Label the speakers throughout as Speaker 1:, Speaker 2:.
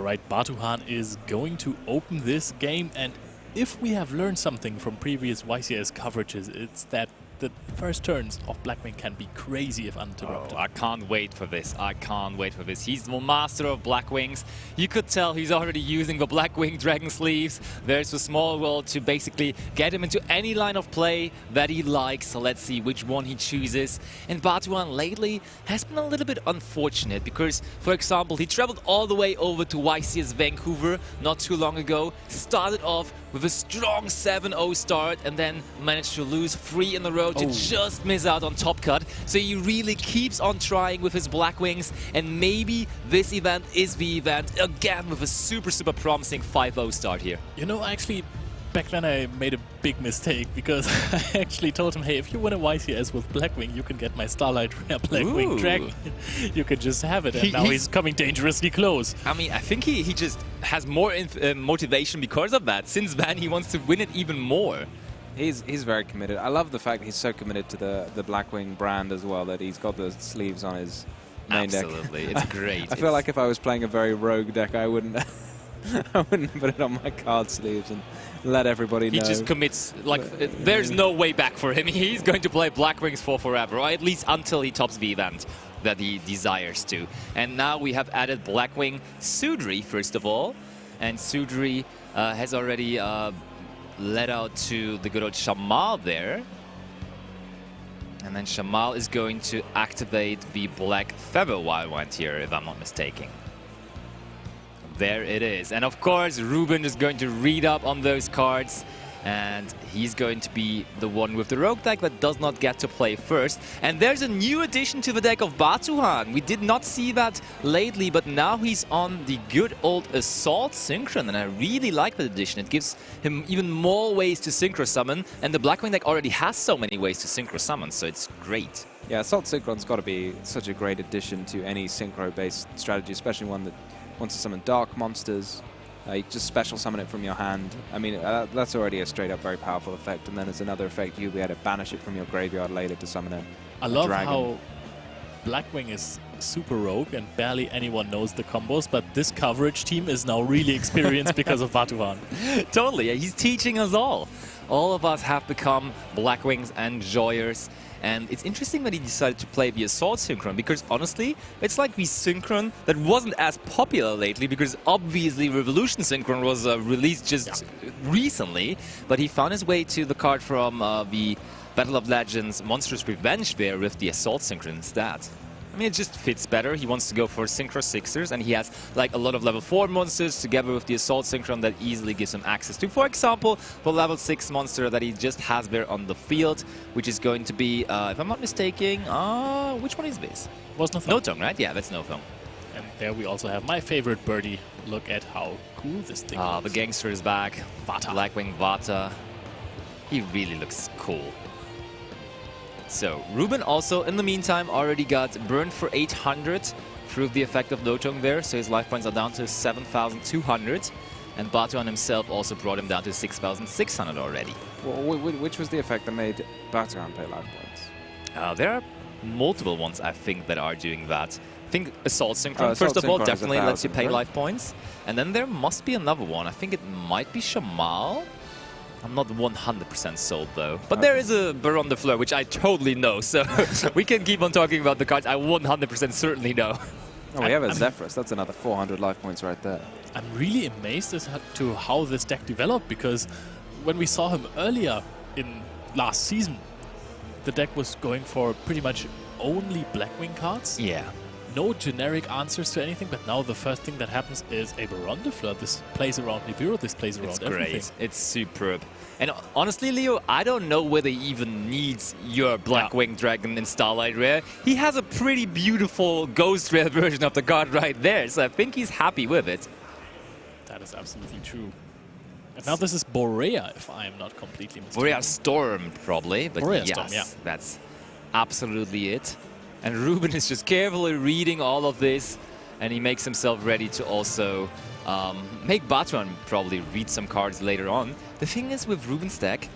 Speaker 1: Alright, Batuhan is going to open this game, and if we have learned something from previous YCS coverages, it's that the first turns of Blackwing can be crazy if uninterrupted.
Speaker 2: Oh, I can't wait for this. I can't wait for this. He's the master of Blackwings. You could tell he's already using the Blackwing Dragon Sleeves. There's a small world to basically get him into any line of play that he likes. So let's see which one he chooses. And Batuhan lately has been a little bit unfortunate because, for example, he traveled all the way over to YCS Vancouver not too long ago, started off with a strong 7-0 start and then managed to lose 3 in a row to just miss out on top cut. So he really keeps on trying with his Blackwings, and maybe this event is the event again with a super promising 5-0 start here.
Speaker 1: You know, actually, back then I made a big mistake because I actually told him, hey, if you win a YCS with Blackwing, you can get my Starlight Rare Blackwing Dragon. You can just have it, and now he's coming dangerously close.
Speaker 2: I mean, I think he just has more motivation because of that. Since then, he wants to win it even more.
Speaker 3: He's very committed. I love the fact he's so committed to the Blackwing brand as well, that he's got the sleeves on his main deck.
Speaker 2: Absolutely, it's great.
Speaker 3: I feel like if I was playing a very rogue deck, I wouldn't I wouldn't put it on my card sleeves and let everybody know.
Speaker 2: He just commits, like, there's no way back for him. He's going to play Blackwings for forever, or at least until he tops the event that he desires to. And now we have added Blackwing Sudri, first of all. And Sudri has already led out to the good old Shamal there. And then Shamal is going to activate the Black Feather Wild here, if I'm not mistaken. There it is. And of course, Ruben is going to read up on those cards. And he's going to be the one with the rogue deck that does not get to play first. And there's a new addition to the deck of Batuhan. We did not see that lately, but now he's on the good old Assault Synchron. And I really like that addition. It gives him even more ways to Synchro Summon. And the Blackwing deck already has so many ways to Synchro Summon, so it's great.
Speaker 3: Yeah, Assault Synchron's got to be such a great addition to any Synchro-based strategy, especially one that wants to summon dark monsters. You just special summon it from your hand. I mean, that's already a straight-up very powerful effect. And then as another effect, you'll be able to banish it from your graveyard later to summon a dragon.
Speaker 1: I love how Blackwing is super rogue and barely anyone knows the combos, but this coverage team is now really experienced because of Batuhan.
Speaker 2: Totally, he's teaching us all. All of us have become Blackwings and Joyers. And it's interesting that he decided to play the Assault Synchron, because honestly, it's like the Synchron that wasn't as popular lately, because obviously Revolution Synchron was released just recently, but he found his way to the card from the Battle of Legends Monstrous Revenge there with the Assault Synchron instead. I mean, it just fits better. He wants to go for Synchro Sixers, and he has like a lot of level 4 monsters together with the Assault Synchron that easily gives him access to, for example, the level 6 monster that he just has there on the field, which is going to be, if I'm not mistaken, which one is this?
Speaker 1: Was Nothong.
Speaker 2: Nothong, right? Yeah, that's Nothong.
Speaker 1: And there we also have my favorite birdie. Look at how cool this thing looks.
Speaker 2: The gangster is back.
Speaker 1: Vata.
Speaker 2: Blackwing Vata. He really looks cool. So, Ruben also, in the meantime, already got burned for 800 through the effect of Nothong there, so his life points are down to 7,200. And Batuhan himself also brought him down to 6,600 already.
Speaker 3: Well, which was the effect that made Batuhan pay life points?
Speaker 2: There are multiple ones, I think, that are doing that. I think Assault Synchron, first of all, definitely lets you pay life points. And then there must be another one. I think it might be Shamal. I'm not 100% sold, though. But there is a Baron de Fleur, which I totally know, so we can keep on talking about the cards I 100% certainly know.
Speaker 3: Oh, we have a Zephyrus. That's another 400 life points right there.
Speaker 1: I'm really amazed as to how this deck developed, because when we saw him earlier in last season, the deck was going for pretty much only Blackwing cards.
Speaker 2: Yeah.
Speaker 1: No generic answers to anything, but now the first thing that happens is a Baron de Fleur. This plays around Nibiru, this plays around everything.
Speaker 2: It's great. It's superb. And honestly, Leo, I don't know whether he even needs your Blackwing Dragon in Starlight Rare. He has a pretty beautiful Ghost Rare version of the card right there, so I think he's happy with it.
Speaker 1: That is absolutely true. And now this is Borea, if I'm not completely mistaken.
Speaker 2: Borea Storm, probably, but
Speaker 1: Borea
Speaker 2: yes,
Speaker 1: Storm, yeah.
Speaker 2: That's absolutely it. And Ruben is just carefully reading all of this, and he makes himself ready to also make Batuhan probably read some cards later on. The thing is with Ruben's deck,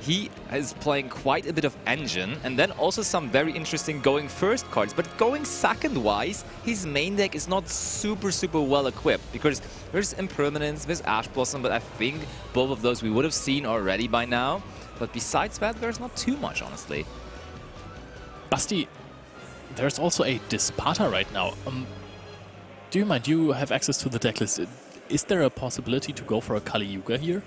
Speaker 2: he is playing quite a bit of engine, and then also some very interesting going first cards. But going second wise, his main deck is not super well equipped, because there's Impermanence, there's Ash Blossom, but I think both of those we would have seen already by now. But besides that, there's not too much, honestly.
Speaker 1: Basti, there's also a Dispata right now. Do you mind, you have access to the decklist. Is there a possibility to go for a Kali Yuga here?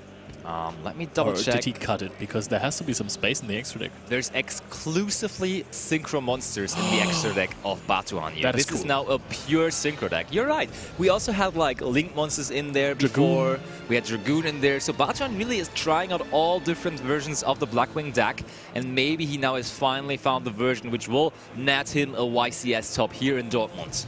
Speaker 2: Let me double check.
Speaker 1: Or did he cut it? Because there has to be some space in the extra deck.
Speaker 2: There's exclusively synchro monsters in the extra deck of Batuhan here.
Speaker 1: That is
Speaker 2: This
Speaker 1: cool.
Speaker 2: is now a pure synchro deck. You're right. We also had like Link monsters in there before. We had Dragoon in there. So Batuhan really is trying out all different versions of the Blackwing deck. And maybe he now has finally found the version which will net him a YCS top here in Dortmund.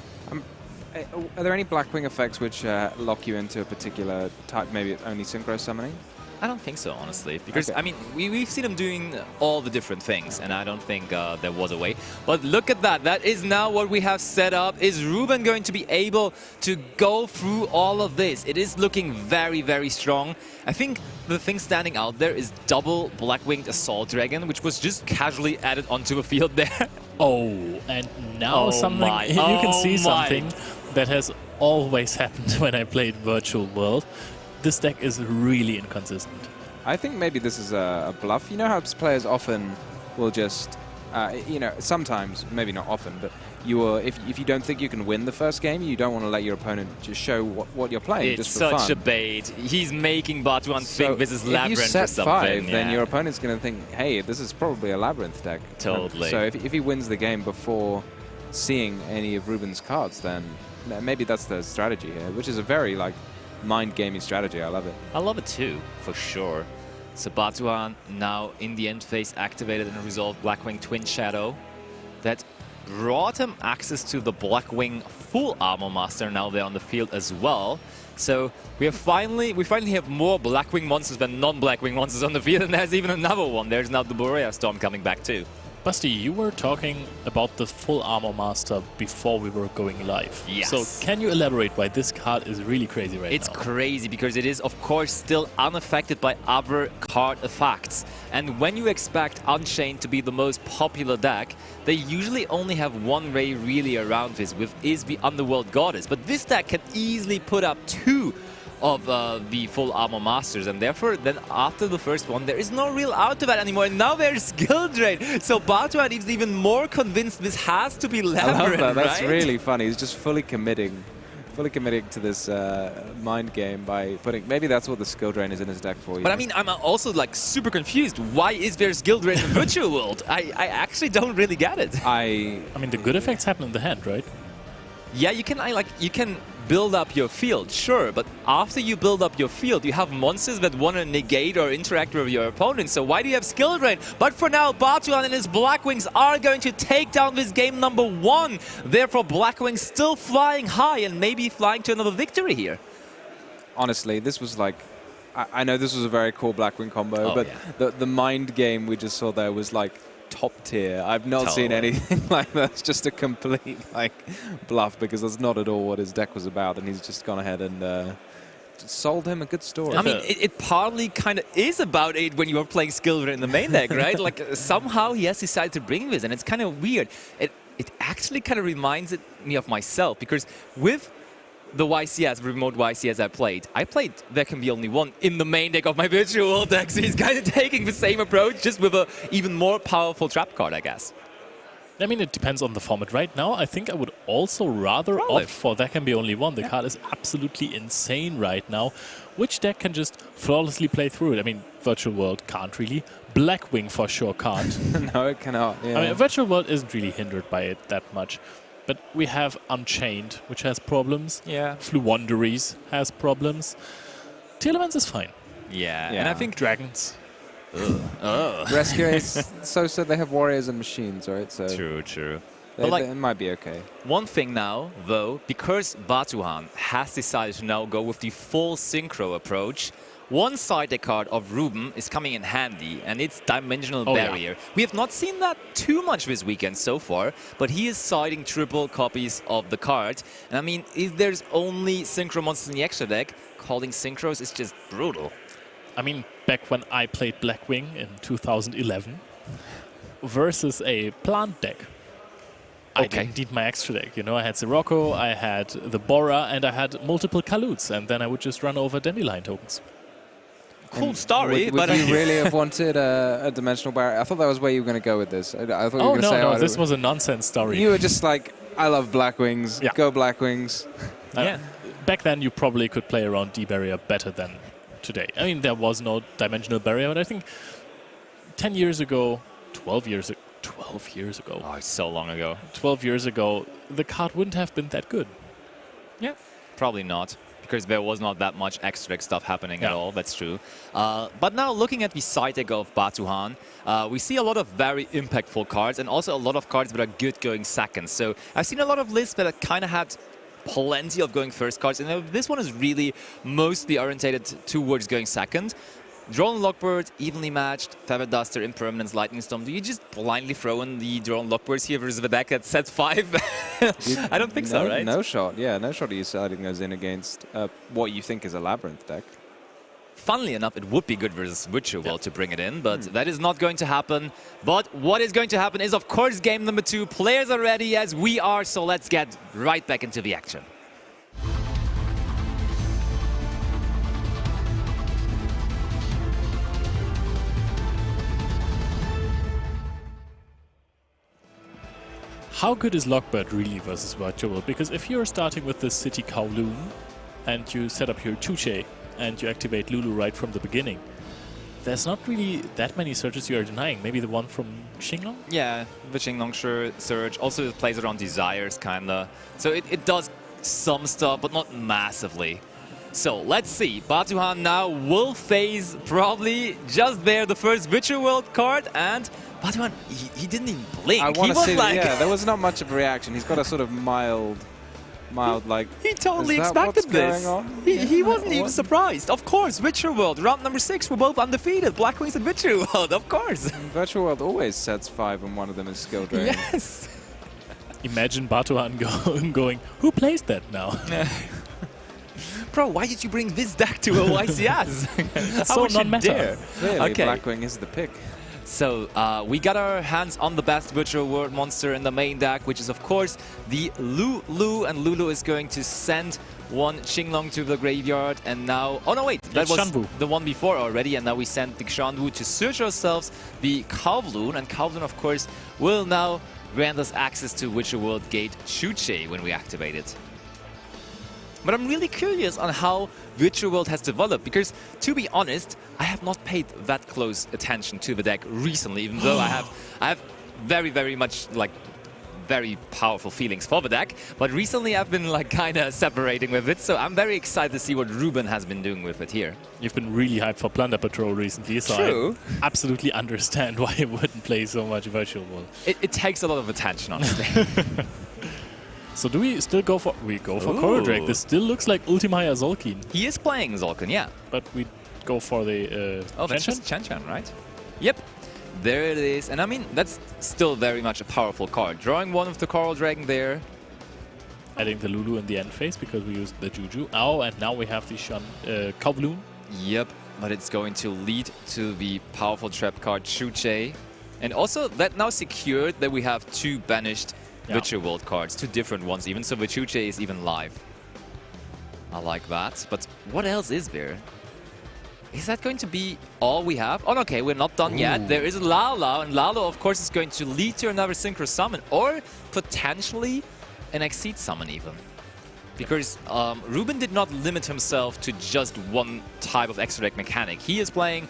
Speaker 3: Are there any Blackwing effects which lock you into a particular type, maybe only synchro summoning?
Speaker 2: I don't think so, honestly, because,
Speaker 3: Okay.
Speaker 2: I mean, we've seen him doing all the different things, and I don't think there was a way. But look at that. That is now what we have set up. Is Ruben going to be able to go through all of this? It is looking very strong. I think the thing standing out there is double Blackwinged Assault Dragon, which was just casually added onto the field there.
Speaker 1: Oh, and now
Speaker 2: Oh
Speaker 1: something,
Speaker 2: my.
Speaker 1: you can
Speaker 2: Oh
Speaker 1: see
Speaker 2: my.
Speaker 1: something that has always happened when I played Virtual World. This deck is really inconsistent.
Speaker 3: I think maybe this is a bluff. You know how players often will just, you know, sometimes, maybe not often, but you will, if you don't think you can win the first game, you don't want to let your opponent just show what you're playing
Speaker 2: It's
Speaker 3: just for fun.
Speaker 2: such a bait. He's making Batuhan
Speaker 3: So
Speaker 2: think this is
Speaker 3: if
Speaker 2: Labyrinth
Speaker 3: you
Speaker 2: or
Speaker 3: set
Speaker 2: something.
Speaker 3: 5, then
Speaker 2: yeah.
Speaker 3: your opponent's going to think, hey, this is probably a Labyrinth deck.
Speaker 2: Totally.
Speaker 3: So if he wins the game before seeing any of Ruben's cards, then maybe that's the strategy here, which is a very, like, mind-gaming strategy. I love it.
Speaker 2: I love it too, for sure. So Batuhan now in the end phase activated and resolved Blackwing Twin Shadow. That brought him access to the Blackwing Full Armor Master now there on the field as well. So we finally have more Blackwing monsters than non-Blackwing monsters on the field, and there's even another one. There's now the Borea Storm coming back too.
Speaker 1: Basti, you were talking about the Full Armor Master before we were going live.
Speaker 2: Yes.
Speaker 1: So can you elaborate why this card is really crazy right
Speaker 2: It's
Speaker 1: now?
Speaker 2: crazy because it is, of course, still unaffected by other card effects. And when you expect Unchained to be the most popular deck, they usually only have one way really around this, with is the Underworld Goddess. But this deck can easily put up 2 of the Full Armor Masters, and therefore then after the first one there is no real out to that anymore, and now there's Skill Drain. So Batuhan is even more convinced this has to be Labyrinth,
Speaker 3: I love that. That's
Speaker 2: right?
Speaker 3: really funny. He's just fully committing to this mind game by putting, maybe that's what the skill drain is in his deck for you.
Speaker 2: But I mean, I'm also like super confused. Why is there Skill Drain in Virtual World? I actually don't really get it.
Speaker 1: I mean, the good effects happen in the hand, right?
Speaker 2: Yeah, you can build up your field, sure, but after you build up your field, you have monsters that want to negate or interact with your opponent, so why do you have Skill Drain? But for now, Batuhan and his Blackwings are going to take down this game number 1. Therefore, Blackwing still flying high and maybe flying to another victory here.
Speaker 3: Honestly, this was like, I know this was a very cool Blackwing combo,
Speaker 2: Oh,
Speaker 3: but
Speaker 2: yeah.
Speaker 3: the mind game we just saw there was like top tier. I've not seen
Speaker 2: Totally.
Speaker 3: anything like that. It's just a complete like bluff, because that's not at all what his deck was about, and he's just gone ahead and sold him a good story.
Speaker 2: I mean, it partly kind of is about it when you're playing Skill Drain in the main deck, right? Like, somehow he has decided to bring this, and it's kind of weird. It actually kind of reminds me of myself, because with the YCS, remote YCS I played There Can Be Only One in the main deck of my Virtual World deck, so he's kind of taking the same approach, just with a even more powerful trap card, I guess.
Speaker 1: I mean, it depends on the format. Right now, I think I would also rather opt for There Can Be Only One. The card is absolutely insane right now. Which deck can just flawlessly play through it? I mean, Virtual World can't really. Blackwing for sure can't.
Speaker 3: No, it cannot. Yeah.
Speaker 1: I mean, Virtual World isn't really hindered by it that much. But we have Unchained, which has problems.
Speaker 2: Yeah.
Speaker 1: Fluwanderies has problems. Telemans is fine.
Speaker 2: Yeah,
Speaker 3: Yeah.
Speaker 2: and I think
Speaker 1: Dragons.
Speaker 3: Rescue Ace, so they have warriors and machines, right? So
Speaker 2: True.
Speaker 3: They,
Speaker 2: But
Speaker 3: it might be okay.
Speaker 2: one thing now, though, because Batuhan has decided to now go with the full synchro approach, one side deck card of Ruben is coming in handy, and it's Dimensional Barrier. We have not seen that too much this weekend so far, but he is siding triple copies of the card. And I mean, if there's only synchro monsters in the extra deck, calling synchros is just brutal.
Speaker 1: I mean, back when I played Blackwing in 2011 versus a plant deck. I didn't need my extra deck, you know. I had Sirocco, I had the Bora, and I had multiple Kalutes, and then I would just run over Dandelion tokens.
Speaker 2: Cool story,
Speaker 3: would you really have wanted a dimensional barrier? I thought that was where you were going to go with this. I thought you were going to say,
Speaker 1: no, this was a nonsense story.
Speaker 3: You were just like, I love Blackwings, go Blackwings.
Speaker 1: Yeah. Back then, you probably could play around D-barrier better than today. I mean, there was no dimensional barrier, but I think 10 years ago, 12 years ago,
Speaker 2: Oh, it's so long ago.
Speaker 1: 12 years ago, the card wouldn't have been that good.
Speaker 2: Yeah, probably not, because there was not that much extra stuff happening at all. That's true. But now looking at the side deck of Batuhan, we see a lot of very impactful cards and also a lot of cards that are good going second. So I've seen a lot of lists that kind of had plenty of going first cards, and this one is really mostly orientated towards going second. Drone Lockbird, evenly matched, Feather Duster, Impermanence, Lightning Storm. Do you just blindly throw in the Drone Lockbirds here versus the deck at set 5? I don't think so, right?
Speaker 3: No shot, yeah. No shot are you sliding those in against what you think is a Labyrinth deck.
Speaker 2: Funnily enough, it would be good versus Witcher World to bring it in, but that is not going to happen. But what is going to happen is, of course, game number 2. Players are ready as we are, so let's get right back into the action.
Speaker 1: How good is Lockbird really versus Virtual? Because if you're starting with the City Kowloon and you set up your Tuche and you activate Lulu right from the beginning, there's not really that many searches you are denying. Maybe the one from Xinglong?
Speaker 2: Yeah, the Xinglong Surge. Also, it plays around Desires, kinda. So it does some stuff, but not massively. So let's see. Batuhan now will phase probably just there the first Witcher World card, and Batuhan, he didn't even blink.
Speaker 3: I want to see, yeah, there was not much of a reaction. He's got a sort of mild like...
Speaker 2: He totally expected this. He wasn't even surprised. Of course, Witcher World, round number 6, we're both undefeated. Blackwings and Witcher World, of course.
Speaker 3: Virtual World always sets 5 and one of them is skill drain.
Speaker 2: Yes.
Speaker 1: Imagine Batuhan going, who plays that now?
Speaker 2: Bro, why did you bring this deck to a YCS?
Speaker 1: How would you dare?
Speaker 3: Clearly, Blackwing is the pick.
Speaker 2: So we got our hands on the best Witcher World monster in the main deck, which is of course the Lulu, and Lulu is going to send one Xinglong to the graveyard, and now... Oh no, wait, that was
Speaker 1: Shanwu.
Speaker 2: The one before already, and now we send the Shanwu to search ourselves the Kowloon, and Kowloon of course will now grant us access to Witcher World Gate Shuche when we activate it. But I'm really curious on how Witcher World has developed, because to be honest, I have not paid that close attention to the deck recently, even though I have very, very much like very powerful feelings for the deck. But recently I've been like kind of separating with it, so I'm very excited to see what Ruben has been doing with it here.
Speaker 1: You've been really hyped for Plunder Patrol recently, so
Speaker 2: True.
Speaker 1: I absolutely understand why you wouldn't play so much Virtual World.
Speaker 2: It takes a lot of attention, honestly.
Speaker 1: So do we still go for... We go for Coral Drake. This still looks like Ultimaya Zolkin.
Speaker 2: He is playing Zolkin, yeah.
Speaker 1: But we go for the
Speaker 2: that's just Chen-Chen, right? Yep. There it is. And I mean, that's still very much a powerful card. Drawing one of the Coral Dragon there.
Speaker 1: Adding the Lulu in the end phase because we used the Juju. Oh, and now we have the Kowloon.
Speaker 2: Yep, but it's going to lead to the powerful trap card Shuche. And also, that now secured that we have 2 banished Witcher World cards, 2 different ones even, so the Shuche is even live. I like that, but what else is there? Is that going to be all we have? Oh, okay, we're not done yet. There is Lalo, and Lalo, of course, is going to lead to another Synchro Summon, or potentially an Exceed Summon even. Because Ruben did not limit himself to just one type of extra deck mechanic. He is playing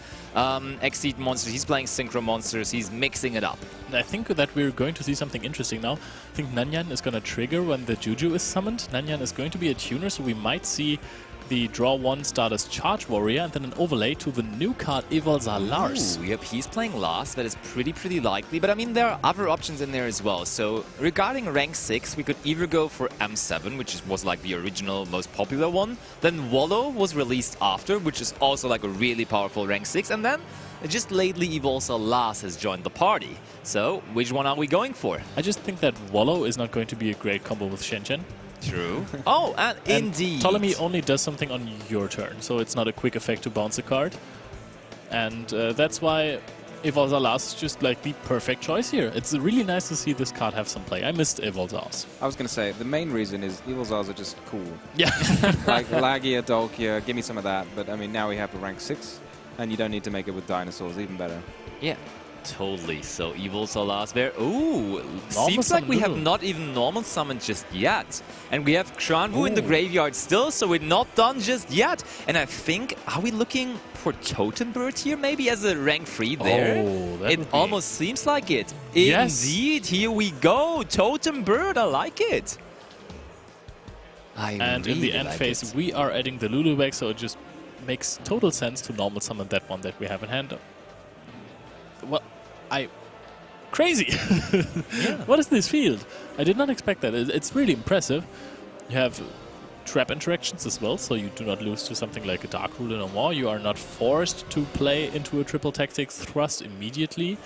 Speaker 2: Exceed monsters, he's playing Synchro monsters, he's mixing it up.
Speaker 1: I think that we're going to see something interesting now. I think Nanyan is going to trigger when the Juju is summoned. Nanyan is going to be a tuner, so we might see the draw 1 start as Charge Warrior, and then an overlay to the new card Evalzar Lars.
Speaker 2: Ooh, yep, he's playing Lars. That is pretty likely. But I mean, there are other options in there as well. So regarding rank 6, we could either go for M7, which was like the original, most popular one. Then Wallow was released after, which is also like a really powerful rank 6. And then just lately Evalzar Lars has joined the party. So which one are we going for?
Speaker 1: I just think that Wallow is not going to be a great combo with Chen-Chen.
Speaker 2: True. Oh, and indeed.
Speaker 1: Ptolemy only does something on your turn, so it's not a quick effect to bounce a card. And that's why Evolzalas is just like the perfect choice here. It's really nice to see this card have some play. I missed Evolzalas.
Speaker 3: I was going to say, the main reason is Evolzars are just cool.
Speaker 1: Yeah.
Speaker 3: Like Lagia, Dolkia, give me some of that. But I mean, now we have a rank 6, and you don't need to make it with dinosaurs, even better.
Speaker 2: Yeah, totally. So Evolzalas there. Ooh, seems like we have not even normal summoned just yet. And we have Kranvu in the graveyard still, so we're not done just yet. And I think, are we looking for Totem Bird here maybe as a rank 3 there?
Speaker 1: Oh,
Speaker 2: it almost seems like it.
Speaker 1: Yes.
Speaker 2: Indeed, here we go. Totem Bird, I like it.
Speaker 1: And in the end phase, we are adding the Lulu back, so it just makes total sense to normal summon that one that we have in hand. Well, crazy!
Speaker 2: Yeah.
Speaker 1: What is this field? I did not expect that. It's really impressive. You have trap interactions as well, so you do not lose to something like a Dark Ruler no more. You are not forced to play into a triple tactics thrust immediately,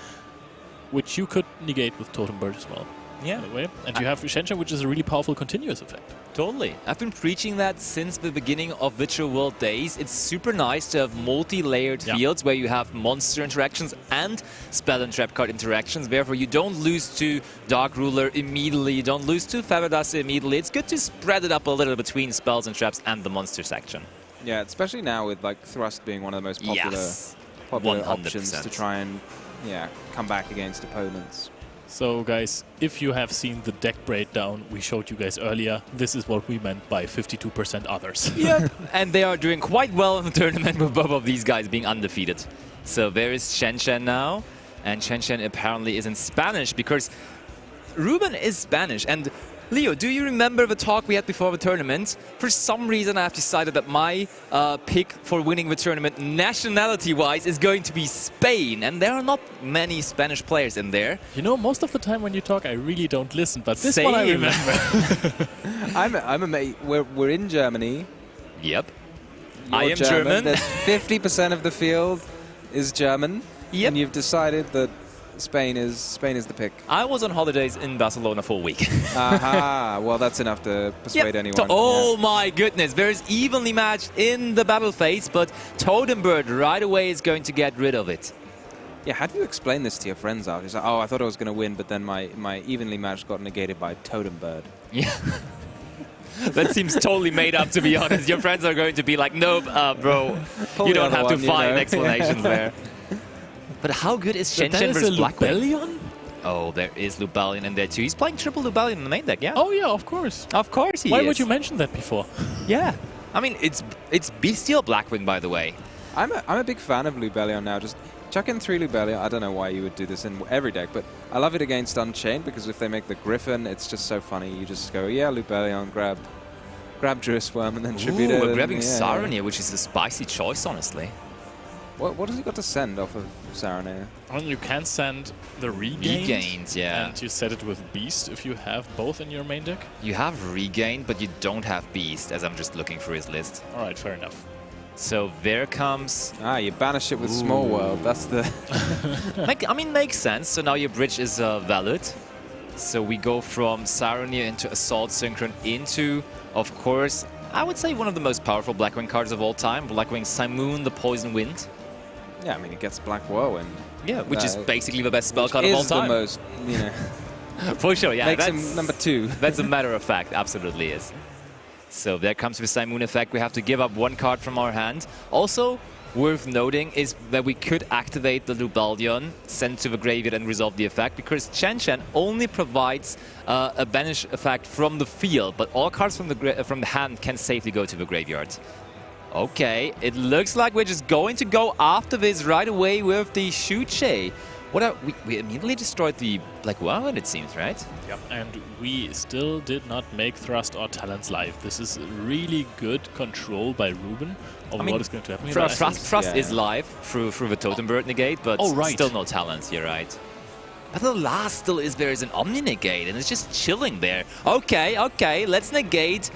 Speaker 1: which you could negate with Totem Bird as well.
Speaker 2: Yeah.
Speaker 1: By the way. And you have Shenchen, which is a really powerful continuous effect.
Speaker 2: Totally. I've been preaching that since the beginning of Virtual World days. It's super nice to have multi-layered fields where you have monster interactions and spell and trap card interactions. Therefore, you don't lose to Dark Ruler immediately. You don't lose to Feather immediately. It's good to spread it up a little between spells and traps and the monster section.
Speaker 3: Yeah, especially now with like Thrust being one of the most popular options to try and come back against opponents.
Speaker 1: So guys, if you have seen the deck breakdown we showed you guys earlier, this is what we meant by 52% others.
Speaker 2: Yep. And they are doing quite well in the tournament with both of these guys being undefeated. So there is Shenchen now, and Shenchen apparently is in Spanish because Ruben is Spanish. And Leo, do you remember the talk we had before the tournament? For some reason, I've decided that my pick for winning the tournament, nationality-wise, is going to be Spain. And there are not many Spanish players in there.
Speaker 1: You know, most of the time when you talk, I really don't listen. But this one I remember.
Speaker 3: I'm amazed. We're in Germany.
Speaker 2: Yep.
Speaker 3: You're
Speaker 2: I am German.
Speaker 3: There's 50% of the field is German.
Speaker 2: Yep.
Speaker 3: And you've decided that Spain is the pick.
Speaker 2: I was on holidays in Barcelona for a week.
Speaker 3: Aha, well that's enough to persuade anyone.
Speaker 2: Oh my goodness, there's evenly matched in the battle phase, but Totem Bird right away is going to get rid of it.
Speaker 3: Yeah, how do you explain this to your friends out? He's like, oh, I thought I was going to win, but then my evenly matched got negated by Totem Bird.
Speaker 2: Yeah. That seems totally made up, to be honest. Your friends are going to be like, nope, bro, you don't have to find explanations there. But how good is Shenchen versus Blackwing? Oh, there is Lubellion in there too. He's playing triple Lubellion in the main deck, yeah?
Speaker 1: Oh yeah, of course.
Speaker 2: Of course he is.
Speaker 1: Why would you mention that before?
Speaker 2: Yeah. I mean, it's bestial Blackwing, by the way.
Speaker 3: I'm a big fan of Lubellion now. Just chuck in 3 Lubellion. I don't know why you would do this in every deck, but I love it against Unchained because if they make the Griffin, it's just so funny. You just go, yeah, Lubellion, grab Druisworm and then tribute it.
Speaker 2: We're grabbing Saronir, which is a spicy choice, honestly.
Speaker 3: What has he got to send off of Saronir?
Speaker 1: I mean, you can send the Regained,
Speaker 2: yeah.
Speaker 1: And you set it with Beast if you have both in your main deck.
Speaker 2: You have Regained, but you don't have Beast, as I'm just looking for his list.
Speaker 1: Alright, fair enough.
Speaker 2: So there comes...
Speaker 3: Ah, you banish it with Small World. That's the...
Speaker 2: I mean, makes sense. So now your bridge is valid. So we go from Saronir into Assault Synchron into, of course, I would say one of the most powerful Blackwing cards of all time. Blackwing Simoon, the Poison Wind.
Speaker 3: Yeah, I mean, it gets Black Whirlwind.
Speaker 2: Yeah, which is basically the best spell card of all time.
Speaker 3: The most, you know...
Speaker 2: For sure, yeah.
Speaker 3: Makes him number 2.
Speaker 2: That's a matter of fact, absolutely is. So there comes the Simoon effect. We have to give up 1 card from our hand. Also, worth noting is that we could activate the Lubellion, send to the graveyard and resolve the effect, because Shenchen only provides a banish effect from the field, but all cards from the hand can safely go to the graveyard. Okay, it looks like we're just going to go after this right away with the SHUEISHA. We immediately destroyed the Blackwing, it seems, right?
Speaker 1: Yep, and we still did not make Thrust or Talents live. This is really good control by Ruben of what is going to happen.
Speaker 2: Thrust is live through the Totem Bird negate, but still no Talents, you're right. But the last still is there is an Omni negate, and it's just chilling there. Okay, let's negate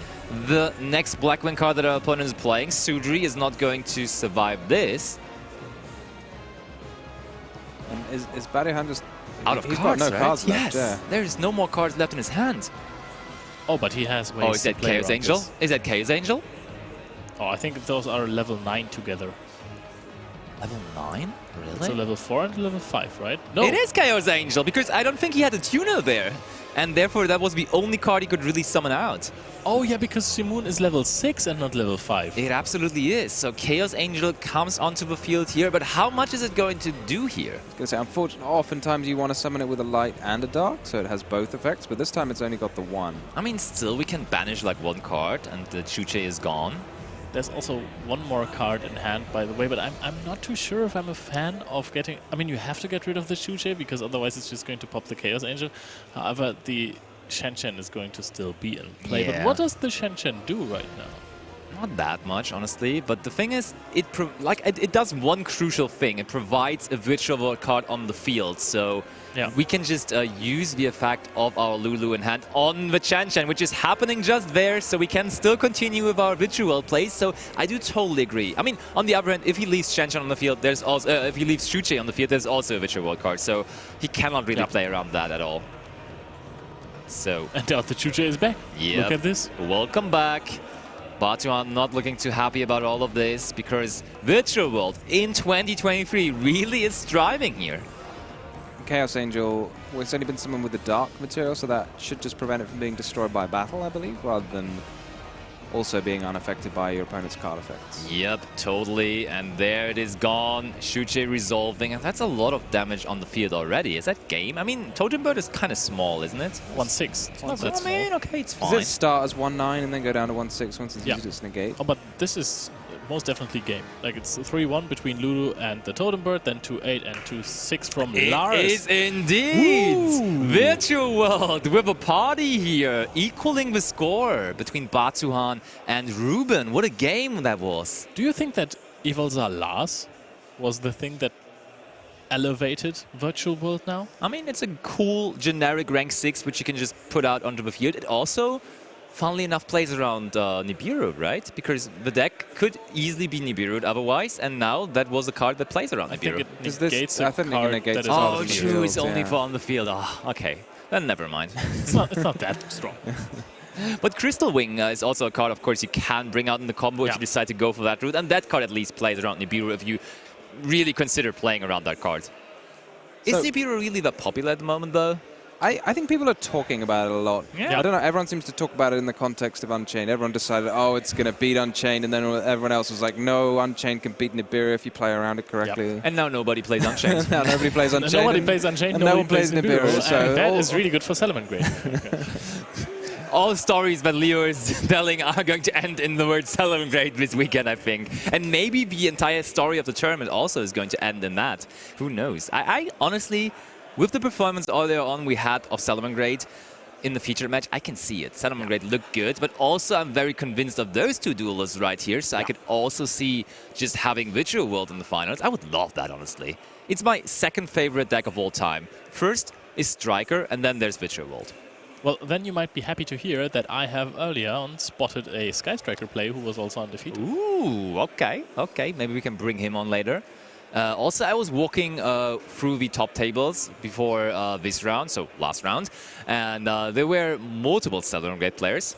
Speaker 2: the next Blackwing card that our opponent is playing. Sudri is not going to survive this.
Speaker 3: And is Batuhan just
Speaker 2: out of cards,
Speaker 3: got no cards left?
Speaker 2: Yes, there's no more cards left in his hand.
Speaker 1: Oh, but he has ways
Speaker 2: is that Chaos Angel? Is that Chaos Angel?
Speaker 1: Oh, I think those are level 9 together.
Speaker 2: Level 9? Really?
Speaker 1: So level 4 and level 5, right? No.
Speaker 2: It is Chaos Angel, because I don't think he had a tuner there. And therefore, that was the only card he could really summon out.
Speaker 1: Oh, yeah, because Simoon is level 6 and not level 5.
Speaker 2: It absolutely is. So Chaos Angel comes onto the field here, but how much is it going to do here?
Speaker 3: I was going to say, unfortunately, oftentimes you want to summon it with a light and a dark, so it has both effects, but this time it's only got the one.
Speaker 2: I mean, still, we can banish like one card, and the Chuche is gone.
Speaker 1: There's also one more card in hand, by the way, but I'm not too sure if I'm a fan of getting... I mean, you have to get rid of the Chuche, because otherwise it's just going to pop the Chaos Angel. However, the Shen is going to still be in play.
Speaker 2: Yeah.
Speaker 1: But what does the Shen do right now?
Speaker 2: Not that much, honestly, but the thing is, it does one crucial thing. It provides a virtual world card on the field, so
Speaker 1: yeah,
Speaker 2: we can just use the effect of our Lulu in hand on the Shen, which is happening just there, so we can still continue with our virtual world plays. So I do totally agree. I mean, on the other hand, if he leaves Shen on the field, there's also if he leaves Chuche on the field, there's also a virtual world card, so he cannot really play around that at all. So
Speaker 1: and now the Chuche is back.
Speaker 2: Yep.
Speaker 1: Look at this.
Speaker 2: Welcome back. Batuhan not looking too happy about all of this, because Virtual World in 2023 really is thriving here.
Speaker 3: Chaos Angel, well, it's only been summoned with the dark material, so that should just prevent it from being destroyed by battle, I believe, rather than also being unaffected by your opponent's card effects.
Speaker 2: Yep, totally. And there it is gone. Chuche resolving, and that's a lot of damage on the field already. Is that game? I mean, Totem Bird is kind of small, isn't it?
Speaker 1: 1/6. It's not that
Speaker 2: I mean,
Speaker 1: small.
Speaker 2: okay, it's
Speaker 3: Does
Speaker 2: fine.
Speaker 3: it start as 1/9 and then go down to 1/6 once it's used its negate?
Speaker 1: Oh, but this is most definitely game. Like, it's 3-1 between Lulu and the Totem Bird, then 2-8 and 2-6 from Lars.
Speaker 2: It is indeed!
Speaker 1: Ooh.
Speaker 2: Virtual World with a party here, equaling the score between Batuhan and Ruben. What a game that was.
Speaker 1: Do you think that Evalzar Lars was the thing that elevated Virtual World now?
Speaker 2: I mean, it's a cool generic rank 6 which you can just put out onto the field. It also, funnily enough, plays around Nibiru, right? Because the deck could easily be Nibiru otherwise, and now that was a card that plays around
Speaker 1: I
Speaker 2: Nibiru.
Speaker 1: think it
Speaker 3: Does this-
Speaker 1: negates
Speaker 3: I
Speaker 1: a
Speaker 3: think it
Speaker 1: card
Speaker 3: negates
Speaker 1: that is
Speaker 3: all
Speaker 1: out
Speaker 2: Oh,
Speaker 1: of the
Speaker 2: true,
Speaker 1: field.
Speaker 2: it's only
Speaker 3: yeah.
Speaker 2: for on the field. Oh, okay. Then never mind.
Speaker 1: It's not that strong.
Speaker 2: But Crystal Wing is also a card, of course, you can bring out in the combo if you decide to go for that route. And that card at least plays around Nibiru if you really consider playing around that card. Is
Speaker 3: So-
Speaker 2: Nibiru really that popular at the moment, though?
Speaker 3: I think people are talking about it a lot.
Speaker 2: Yeah.
Speaker 3: I don't know, everyone seems to talk about it in the context of Unchained. Everyone decided, oh, it's going to beat Unchained, and then everyone else was like, no, Unchained can beat Nibiru if you play around it correctly.
Speaker 2: And now nobody plays Unchained.
Speaker 3: Now nobody plays Unchained.
Speaker 1: Nobody plays Unchained,
Speaker 3: and
Speaker 1: nobody
Speaker 3: no one plays Nibiru. So
Speaker 1: and that is really good for Salomon Grade.
Speaker 2: All stories that Leo is telling are going to end in the word Celebrate this weekend, I think. And maybe the entire story of the tournament also is going to end in that. Who knows? I honestly, with the performance earlier on we had of Salamangreat in the featured match, I can see it. Salamangreat looked good, but also I'm very convinced of those two duelists right here, so I could also see just having Virtual World in the finals. I would love that, honestly. It's my second favorite deck of all time. First is Striker, and then there's Virtual World.
Speaker 1: Well, then you might be happy to hear that I have earlier on spotted a Sky Striker player who was also undefeated.
Speaker 2: Ooh, okay, okay. Maybe we can bring him on later. Also, I was walking through the top tables before this round, so last round, and there were multiple Salamangreat players.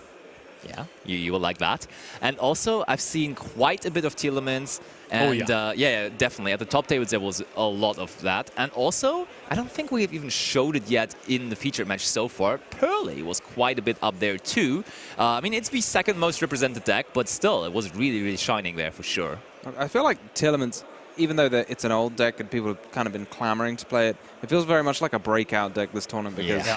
Speaker 2: Yeah, you will like that. And also, I've seen quite a bit of Telemans. And yeah, definitely. At the top tables, there was a lot of that. And also, I don't think we have even showed it yet in the featured match so far. Pearly was quite a bit up there too. I mean, it's the second most represented deck, but still, it was really, really shining there for sure.
Speaker 3: I feel like Telemans, even though it's an old deck and people have kind of been clamoring to play it, it feels very much like a breakout deck this tournament because,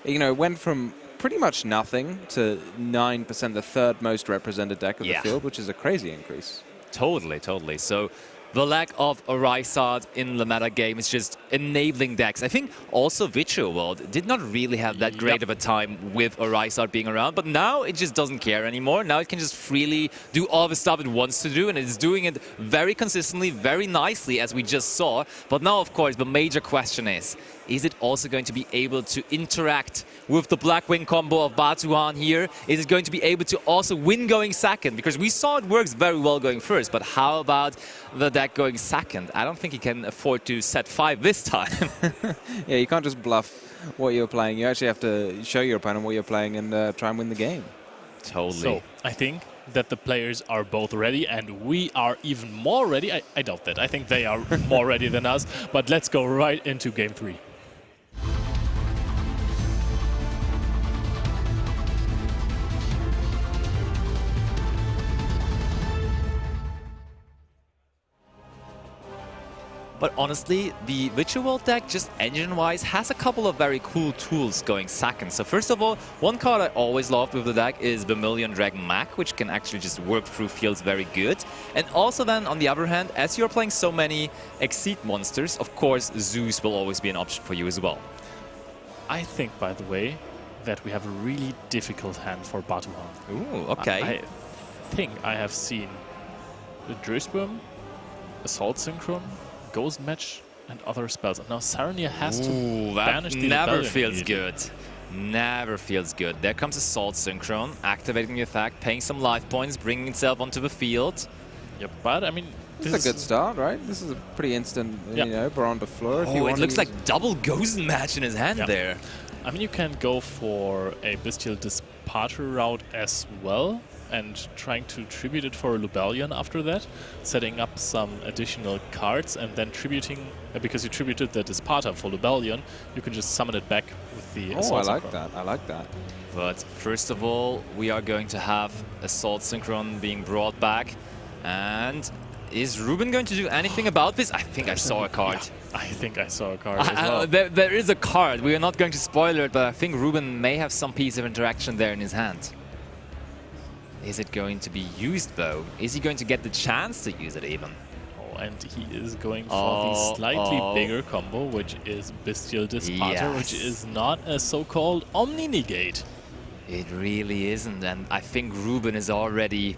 Speaker 3: you know, it went from pretty much nothing to 9%, the third most represented deck of the field, which is a crazy increase.
Speaker 2: Totally, totally. So the lack of a Rysard in the meta game is just enabling decks. I think also Virtual World did not really have that great of a time with a Rysard being around, but now it just doesn't care anymore. Now it can just freely do all the stuff it wants to do, and it's doing it very consistently, very nicely, as we just saw. But now, of course, the major question is it also going to be able to interact with the Blackwing combo of Batuhan here? Is it going to be able to also win going second? Because we saw it works very well going first, but how about the deck going second? I don't think he can afford to set 5 this time.
Speaker 3: Yeah, you can't just bluff what you're playing. You actually have to show your opponent what you're playing and try and win the game.
Speaker 2: Totally.
Speaker 1: So, I think that the players are both ready, and we are even more ready. I doubt that. I think they are more ready than us. But let's go right into Game 3.
Speaker 2: But honestly, the Virtual World deck, just engine-wise, has a couple of very cool tools going second. So first of all, one card I always loved with the deck is Vermilion Dragon Mech, which can actually just work through fields very good. And also then, on the other hand, as you're playing so many Exceed monsters, of course, Zeus will always be an option for you as well.
Speaker 1: I think, by the way, that we have a really difficult hand for Batuhan.
Speaker 2: Ooh, okay.
Speaker 1: I think I have seen the Drusworm, Assault Synchron, Ghost Match, and other spells. And now Saranir has to banish the
Speaker 2: never
Speaker 1: rebellion
Speaker 2: feels good. Never feels good. There comes Assault Synchron, activating the effect, paying some life points, bringing itself onto the field.
Speaker 1: Yep, but I mean,
Speaker 3: this is a good start, right? This is a pretty instant, you know, Baron de Fleur.
Speaker 2: Oh, it looks like double Ghost Match in his hand there.
Speaker 1: I mean, you can go for a Bestial Disparter route as well, and trying to tribute it for a Lubellion after that, setting up some additional cards, and then tributing, because you tributed the Disparter for Lubellion, you can just summon it back with the Assault
Speaker 3: Synchron. I like
Speaker 1: Synchron.
Speaker 3: that, I like that.
Speaker 2: But first of all, we are going to have Assault Synchron being brought back. And is Ruben going to do anything about this? I think I saw a card.
Speaker 1: Yeah, I think I saw a card as well.
Speaker 2: There is a card. We are not going to spoil it, but I think Ruben may have some piece of interaction there in his hand. Is it going to be used, though? Is he going to get the chance to use it, even?
Speaker 1: Oh, and he is going for the slightly bigger combo, which is Bestial Disparter, which is not a so-called Omni-Negate.
Speaker 2: It really isn't, and I think Ruben is already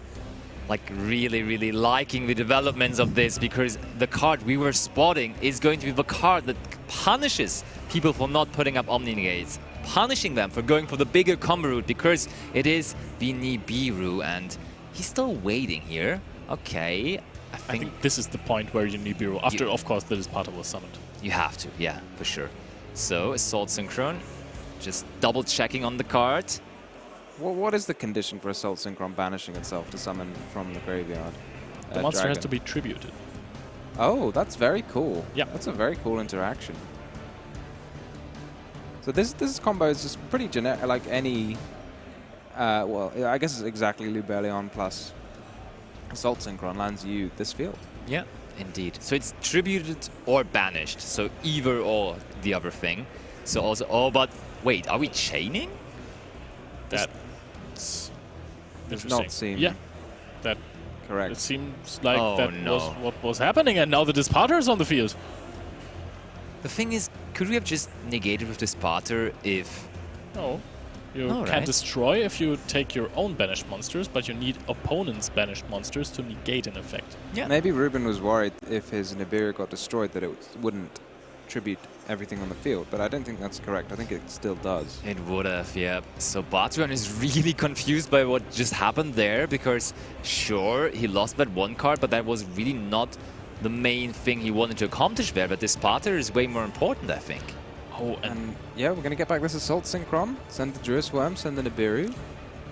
Speaker 2: like really liking the developments of this, because the card we were spotting is going to be the card that punishes people for not putting up Omni-Negates, punishing them for going for the bigger combo route, because it is the Nibiru, and he's still waiting here. Okay, I think
Speaker 1: this is the point where you Nibiru, after of course the Disparter was summoned.
Speaker 2: You have to, yeah, for sure. So Assault Synchron, just double checking on the card.
Speaker 3: What is the condition for Assault Synchron banishing itself to summon from the graveyard?
Speaker 1: The monster has to be tributed.
Speaker 3: Oh, that's very cool.
Speaker 1: Yeah.
Speaker 3: That's a very cool interaction. So this combo is just pretty generic, like any... well, I guess it's exactly Lubellion plus Assault Synchron lands you this field.
Speaker 2: Yeah, indeed. So it's tributed or banished, so either or the other thing. So also... Oh, but wait, are we chaining?
Speaker 1: That's
Speaker 3: does not seem
Speaker 1: that
Speaker 3: correct.
Speaker 1: It seems like that was what was happening, and now the Disparter is on the field.
Speaker 2: The thing is, could we have just negated with Disparter if...
Speaker 1: No. You can destroy if you take your own banished monsters, but you need opponents' banished monsters to negate an effect.
Speaker 2: Yeah.
Speaker 3: Maybe Ruben was worried if his Nibiru got destroyed that it wouldn't tribute everything on the field, but I don't think that's correct. I think it still does.
Speaker 2: It would have, yeah. So Batuhan is really confused by what just happened there, because sure, he lost that one card, but that was really not the main thing he wanted to accomplish there. But this Disparter is way more important, I think.
Speaker 1: Oh,
Speaker 3: and yeah, we're going to get back this Assault Synchron, send the Drusworm, send the Nibiru.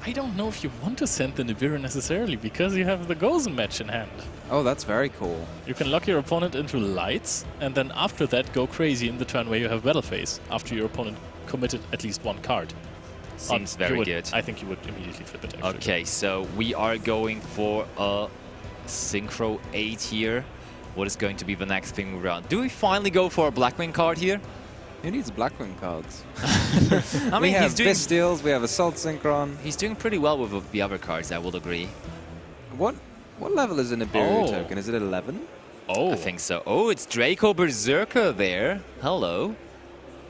Speaker 1: I don't know if you want to send the Nibiru necessarily, because you have the Gozen match in hand.
Speaker 3: Oh, that's very cool.
Speaker 1: You can lock your opponent into lights, and then after that go crazy in the turn where you have Battle Phase, after your opponent committed at least one card.
Speaker 2: Seems very good.
Speaker 1: I think you would immediately flip it, actually.
Speaker 2: Okay, so we are going for a Synchro 8 here. What is going to be the next thing around? Do we finally go for a Blackwing card here?
Speaker 3: Who needs Blackwing cards?
Speaker 2: I mean,
Speaker 3: we have Bestials, we have Assault Synchron.
Speaker 2: He's doing pretty well with the other cards, I will agree.
Speaker 3: What level is a Nibiru token? Is it 11?
Speaker 2: Oh, I think so. Oh, it's Draco Berserker there. Hello.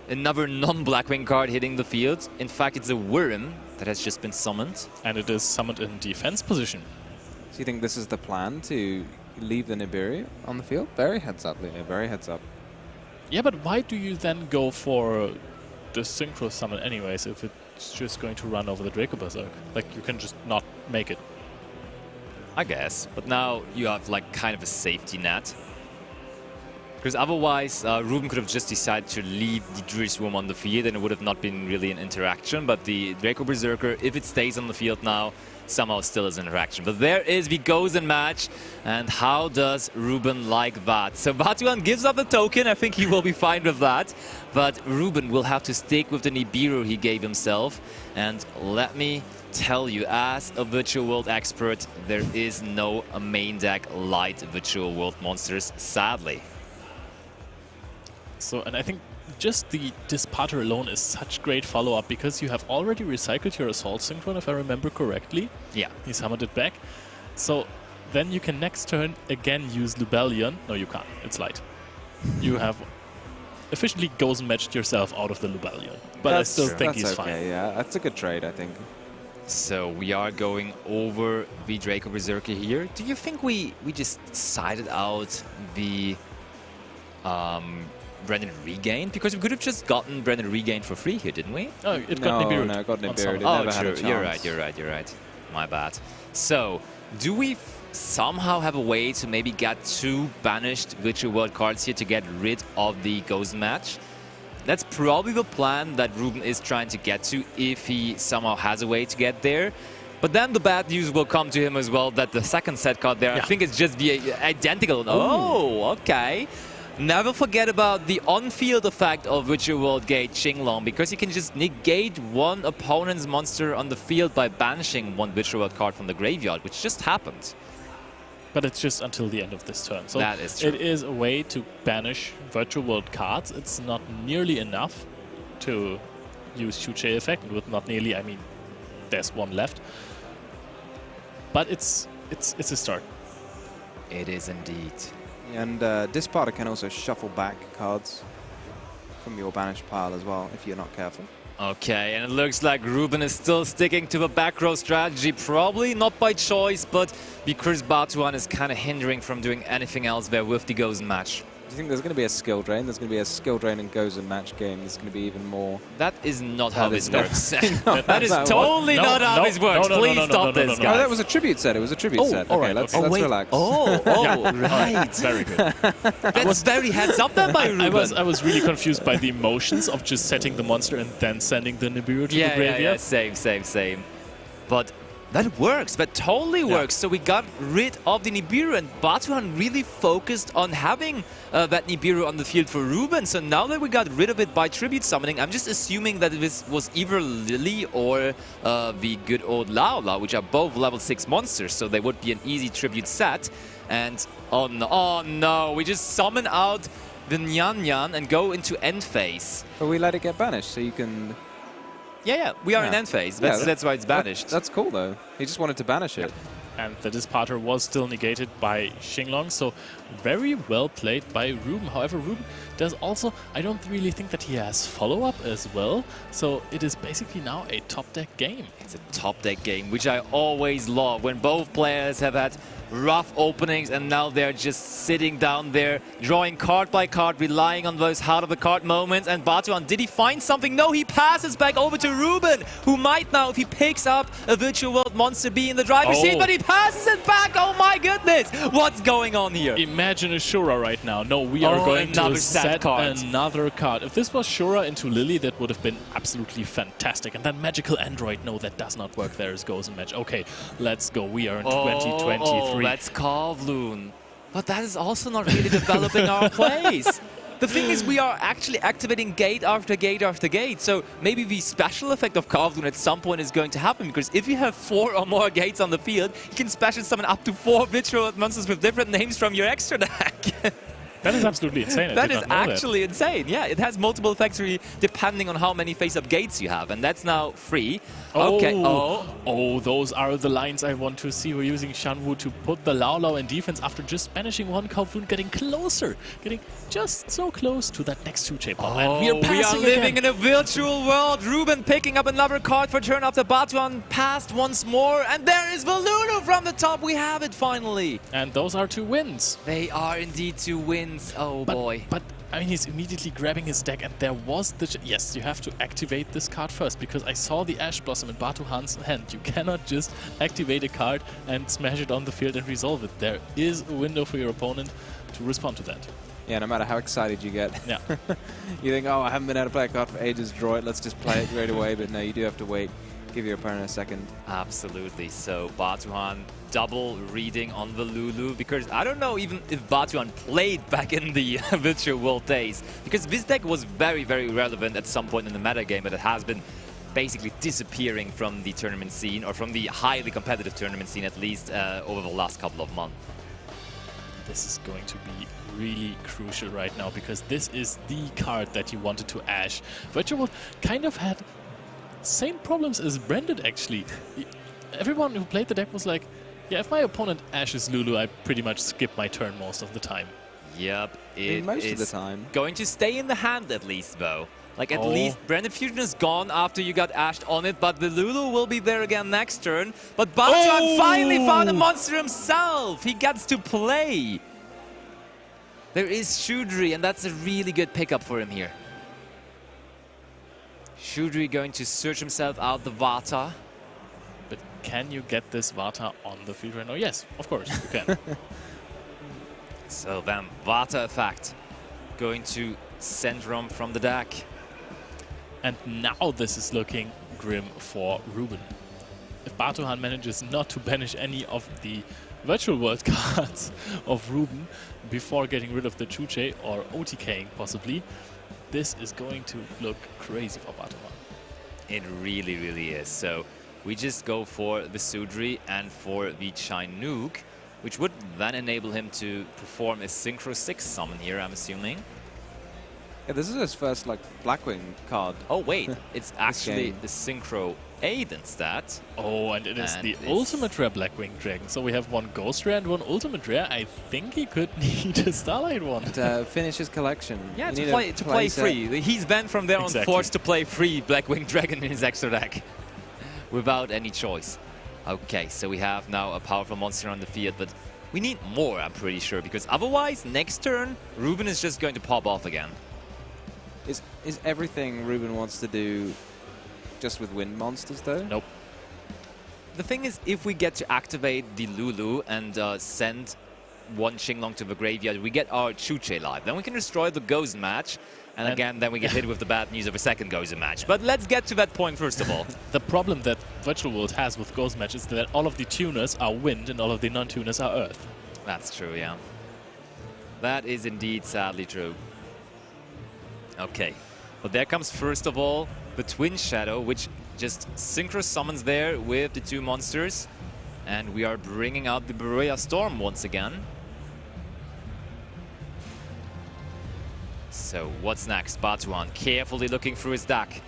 Speaker 2: Another non-Blackwing card hitting the field. In fact, it's a Worm that has just been summoned.
Speaker 1: And it is summoned in defense position.
Speaker 3: So you think this is the plan, to leave the Nibiru on the field? Very heads up, Leo. Very heads up.
Speaker 1: Yeah, but why do you then go for the Synchro summon anyways if it's just going to run over the Draco Berserk? Like, you can just not make it.
Speaker 2: I guess. But now you have, like, kind of a safety net. Because otherwise, Ruben could have just decided to leave the Druid Swarm on the field and it would have not been really an interaction. But the Draco Berserker, if it stays on the field now, somehow still is an interaction. But there is the Gozen match. And how does Ruben like that? So Batuhan gives up the token. I think he will be fine with that. But Ruben will have to stick with the Nibiru he gave himself. And let me tell you, as a Virtual World expert, there is no main deck light Virtual World monsters, sadly.
Speaker 1: So, and I think just the Dispater alone is such great follow-up because you have already recycled your Assault Synchron, if I remember correctly.
Speaker 2: Yeah.
Speaker 1: You summoned it back. So then you can next turn again use Lubellion. No, you can't. It's light. You have efficiently Gozen matched yourself out of the Lubellion. But I still think he's fine.
Speaker 3: Yeah, that's a good trade, I think.
Speaker 2: So we are going over the Draco Berserker here. Do you think we just sided out the Brendan Regain? Because we could have just gotten Brendan Regain for free here, didn't we?
Speaker 1: Oh, it got Nibiru.
Speaker 3: No, it got Nibiru. It
Speaker 2: Oh,
Speaker 3: never had a
Speaker 2: true.
Speaker 3: chance.
Speaker 2: You're right. My bad. So, do we somehow have a way to maybe get 2 banished Virtual World cards here to get rid of the Gozen match? That's probably the plan that Ruben is trying to get to, if he somehow has a way to get there. But then the bad news will come to him as well, that the second set card there, I think it's just the identical. Oh, okay. Never forget about the on-field effect of Virtual World Gate Xinglong, because you can just negate one opponent's monster on the field by banishing one Virtual World card from the graveyard, which just happened.
Speaker 1: But it's just until the end of this turn. So
Speaker 2: that is true.
Speaker 1: It is a way to banish Virtual World cards. It's not nearly enough to use SHUEISHA effect. And with not nearly, I mean, there's one left. But it's a start.
Speaker 2: It is indeed.
Speaker 3: And Disparter can also shuffle back cards from your banished pile as well, if you're not careful.
Speaker 2: Okay, and it looks like Ruben is still sticking to the back row strategy, probably not by choice, but because Batuhan is kind of hindering from doing anything else there with the Gozen match.
Speaker 3: Do you think there's going to be a skill drain? There's going to be a skill drain and Gozen match game. There's going to be even more.
Speaker 2: That is not how this works.
Speaker 3: That
Speaker 2: is totally not how this works. Please stop this, guys.
Speaker 3: Oh, that was a tribute set. It was a tribute set.
Speaker 1: All
Speaker 3: okay,
Speaker 1: right,
Speaker 3: let's
Speaker 1: okay.
Speaker 3: relax.
Speaker 2: Right.
Speaker 1: Very good.
Speaker 2: That's very heads up then by Ruben.
Speaker 1: I was really confused by the emotions of just setting the monster and then sending the Nibiru to the graveyard.
Speaker 2: Yeah, same. But that works. That totally works. So we got rid of the Nibiru, and Batuhan really focused on having that Nibiru on the field for Ruben. So now that we got rid of it by tribute summoning, I'm just assuming that this was either Lily or the good old Laola, which are both level 6 monsters. So they would be an easy tribute set. And oh no, we just summon out the Nyan Nyan and go into end phase.
Speaker 3: But we let it get banished, so you can.
Speaker 2: Yeah, we are in end phase. That's why it's banished.
Speaker 3: That's cool, though. He just wanted to banish it.
Speaker 1: And the Dispater was still negated by Xinglong, so very well played by Ruben. However, Ruben does also, I don't really think that he has follow-up as well, so it is basically now a top deck game.
Speaker 2: It's a top deck game, which I always love, when both players have had rough openings and now they're just sitting down there, drawing card by card, relying on those heart of the card moments. And Batuhan, did he find something? No, he passes back over to Ruben, who might now, if he picks up a Virtual World monster, be in the driver's seat, but he passes it back. Oh my goodness, what's going on here?
Speaker 1: Imagine a Shura right now. No, we are going to set
Speaker 2: card.
Speaker 1: another card. If this was Shura into Lily, that would have been absolutely fantastic. And then Magical Android, no, that does not work. There is Gozen match. Okay, let's go. We are in 2023.
Speaker 2: That's Kavloon. But that is also not really developing our plays. The thing is, we are actually activating gate after gate after gate. So maybe the special effect of Kavloon at some point is going to happen, because if you have 4 or more gates on the field, you can special summon up to 4 virtual monsters with different names from your extra deck.
Speaker 1: That is absolutely insane.
Speaker 2: That is actually insane. Yeah, it has multiple effects depending on how many face-up gates you have, and that's now free. Okay.
Speaker 1: Oh, those are the lines I want to see. We're using Shanwu to put the Lao in defense after just banishing one Kavloon, getting closer, getting just so close to that next SHUEISHA pop. And
Speaker 2: we are living in a virtual world. Ruben picking up another card for turn after Batuhan passed once more, and there is Valunu from the top. We have it finally.
Speaker 1: And those are 2 wins.
Speaker 2: They are indeed 2 wins. Oh boy.
Speaker 1: But I mean, he's immediately grabbing his deck, and there was the... Yes, you have to activate this card first, because I saw the Ash Blossom in Batuhan's hand. You cannot just activate a card and smash it on the field and resolve it. There is a window for your opponent to respond to that.
Speaker 3: Yeah, no matter how excited you get.
Speaker 1: Yeah.
Speaker 3: You think, oh, I haven't been able to play a card for ages, draw it, let's just play it right away. But no, you do have to wait. Give your opponent a second.
Speaker 2: Absolutely. So Batuhan double reading on the Lulu, because I don't know even if Batuhan played back in the virtual world days, because this deck was very, very relevant at some point in the meta game, but it has been basically disappearing from the tournament scene, or from the highly competitive tournament scene at least, over the last couple of months.
Speaker 1: This is going to be really crucial right now, because this is the card that you wanted to Ash. Virtual World kind of had same problems as Branded, actually. Everyone who played the deck was like, yeah, if my opponent ashes Lulu, I pretty much skip my turn most of the time.
Speaker 2: Yep, it
Speaker 3: most
Speaker 2: is
Speaker 3: of the time.
Speaker 2: Going to stay in the hand at least, though. Like, at least Branded Fusion is gone after you got ashed on it, but the Lulu will be there again next turn. But Batuhan finally found a monster himself! He gets to play! There is Shudri, and that's a really good pickup for him here. Shudri going to search himself out the Vata.
Speaker 1: But can you get this Vata on the field right now? Yes, of course, you can.
Speaker 2: So then, Vata effect. Going to Centrum from the deck.
Speaker 1: And now this is looking grim for Ruben. If Batuhan manages not to banish any of the virtual world cards of Ruben before getting rid of the Chuche or OTKing possibly, this is going to look crazy for Batuhan.
Speaker 2: It really, really is. So we just go for the Sudri and for the Chinook, which would then enable him to perform a Synchro 6 summon here, I'm assuming.
Speaker 3: Yeah, this is his first, like, Blackwing card.
Speaker 2: Oh, wait. It's actually the Synchro 8 instead.
Speaker 1: Oh, and it is the ultimate rare Blackwing Dragon. So we have one Ghost Rare and one Ultimate Rare. I think he could need a Starlight one.
Speaker 3: To finish his collection.
Speaker 2: Yeah, to play free. He's banned from there on, forced to play free Blackwing Dragon in his extra deck. Without any choice. Okay, so we have now a powerful monster on the field, but we need more, I'm pretty sure, because otherwise, next turn, Ruben is just going to pop off again.
Speaker 3: Is everything Ruben wants to do just with wind monsters, though?
Speaker 1: Nope.
Speaker 2: The thing is, if we get to activate the Lulu and send one Xinglong to the graveyard, we get our Chuche live. Then we can destroy the Gozen match, and again, then we get hit with the bad news of a second Gozen match. But let's get to that point first of all.
Speaker 1: The problem that Virtual World has with Gozen match is that all of the tuners are wind and all of the non-tuners are earth.
Speaker 2: That's true, yeah. That is indeed sadly true. Okay, but there comes first of all the Twin Shadow, which just synchro summons there with the two monsters. And we are bringing out the Berea Storm once again. So what's next? Batuhan carefully looking through his deck.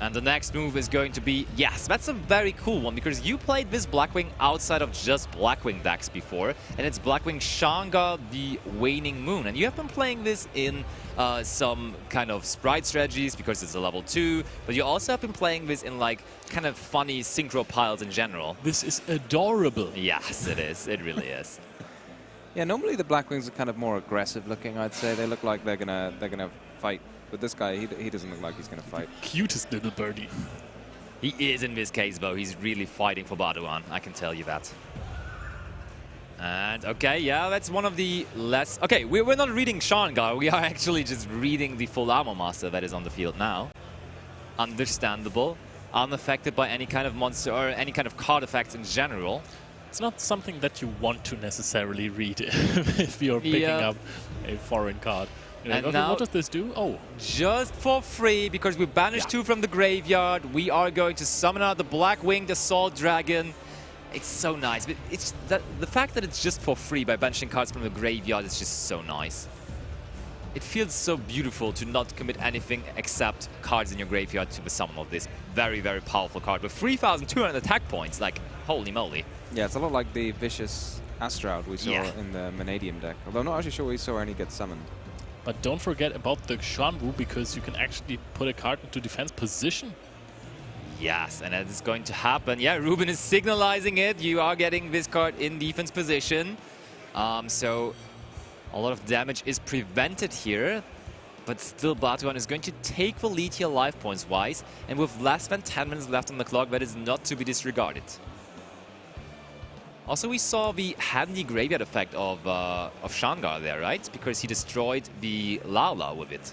Speaker 2: And the next move is going to be, yes, that's a very cool one, because you played this Blackwing outside of just Blackwing decks before, and it's Blackwing Shanga, the Waning Moon. And you have been playing this in some kind of sprite strategies because it's a level 2, but you also have been playing this in like kind of funny synchro piles in general.
Speaker 1: This is adorable.
Speaker 2: Yes, it is. It really is.
Speaker 3: Yeah, normally the Blackwings are kind of more aggressive looking, I'd say. They look like they're gonna fight. But this guy, he doesn't look like he's going to fight.
Speaker 1: Cutest little birdie.
Speaker 2: He is in this case, though. He's really fighting for Batuhan, I can tell you that. And, okay, yeah, that's one of the less... Okay, we're not reading Shangar. We are actually just reading the full armor master that is on the field now. Understandable. Unaffected by any kind of monster or any kind of card effects in general.
Speaker 1: It's not something that you want to necessarily read if you're picking up a foreign card.
Speaker 2: And
Speaker 1: okay,
Speaker 2: now,
Speaker 1: what does this do? Oh.
Speaker 2: Just for free, because we banished 2 from the graveyard, we are going to summon out the Black-Winged Assault Dragon. It's so nice. But it's the fact that it's just for free by banishing cards from the graveyard is just so nice. It feels so beautiful to not commit anything except cards in your graveyard to the summon of this very, very powerful card with 3,200 attack points. Like, holy moly.
Speaker 3: Yeah, it's a lot like the Vicious Astroud we saw in the Manadium deck. Although I'm not actually sure we saw any get summoned.
Speaker 1: But don't forget about the Xuanwu, because you can actually put a card into defense position.
Speaker 2: Yes, and that is going to happen. Yeah, Ruben is signalizing it. You are getting this card in defense position. So a lot of damage is prevented here. But still, Batuhan is going to take the lead here life points-wise. And with less than 10 minutes left on the clock, that is not to be disregarded. Also, we saw the handy graveyard effect of Shangar there, right? Because he destroyed the Lao with it.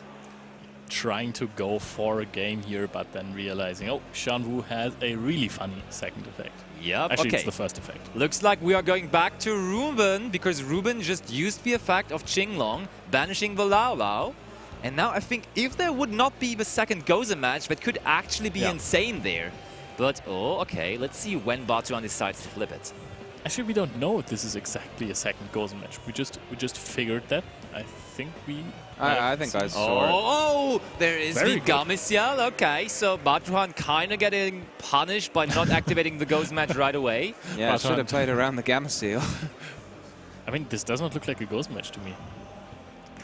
Speaker 1: Trying to go for a game here, but then realizing, oh, Shanwu has a really funny second effect.
Speaker 2: Yep,
Speaker 1: Actually,
Speaker 2: okay.
Speaker 1: it's the first effect.
Speaker 2: Looks like we are going back to Ruben, because Ruben just used the effect of Qinglong, banishing the Lao. And now I think if there would not be the second Gozen match, that could actually be insane there. But, oh, okay, let's see when Batuhan decides to flip it.
Speaker 1: Actually, we don't know if this is exactly a second Gozen match. We just figured that. I think we...
Speaker 3: I think I saw it.
Speaker 2: Oh, there is
Speaker 1: Very
Speaker 2: the
Speaker 1: good.
Speaker 2: Gamisiel. Okay, so Batuhan kind of getting punished by not activating the Gozen match right away.
Speaker 3: Yeah, I
Speaker 1: Batuhan.
Speaker 3: should have played around the Gamma Seal.
Speaker 1: I mean, this does not look like a Gozen match to me.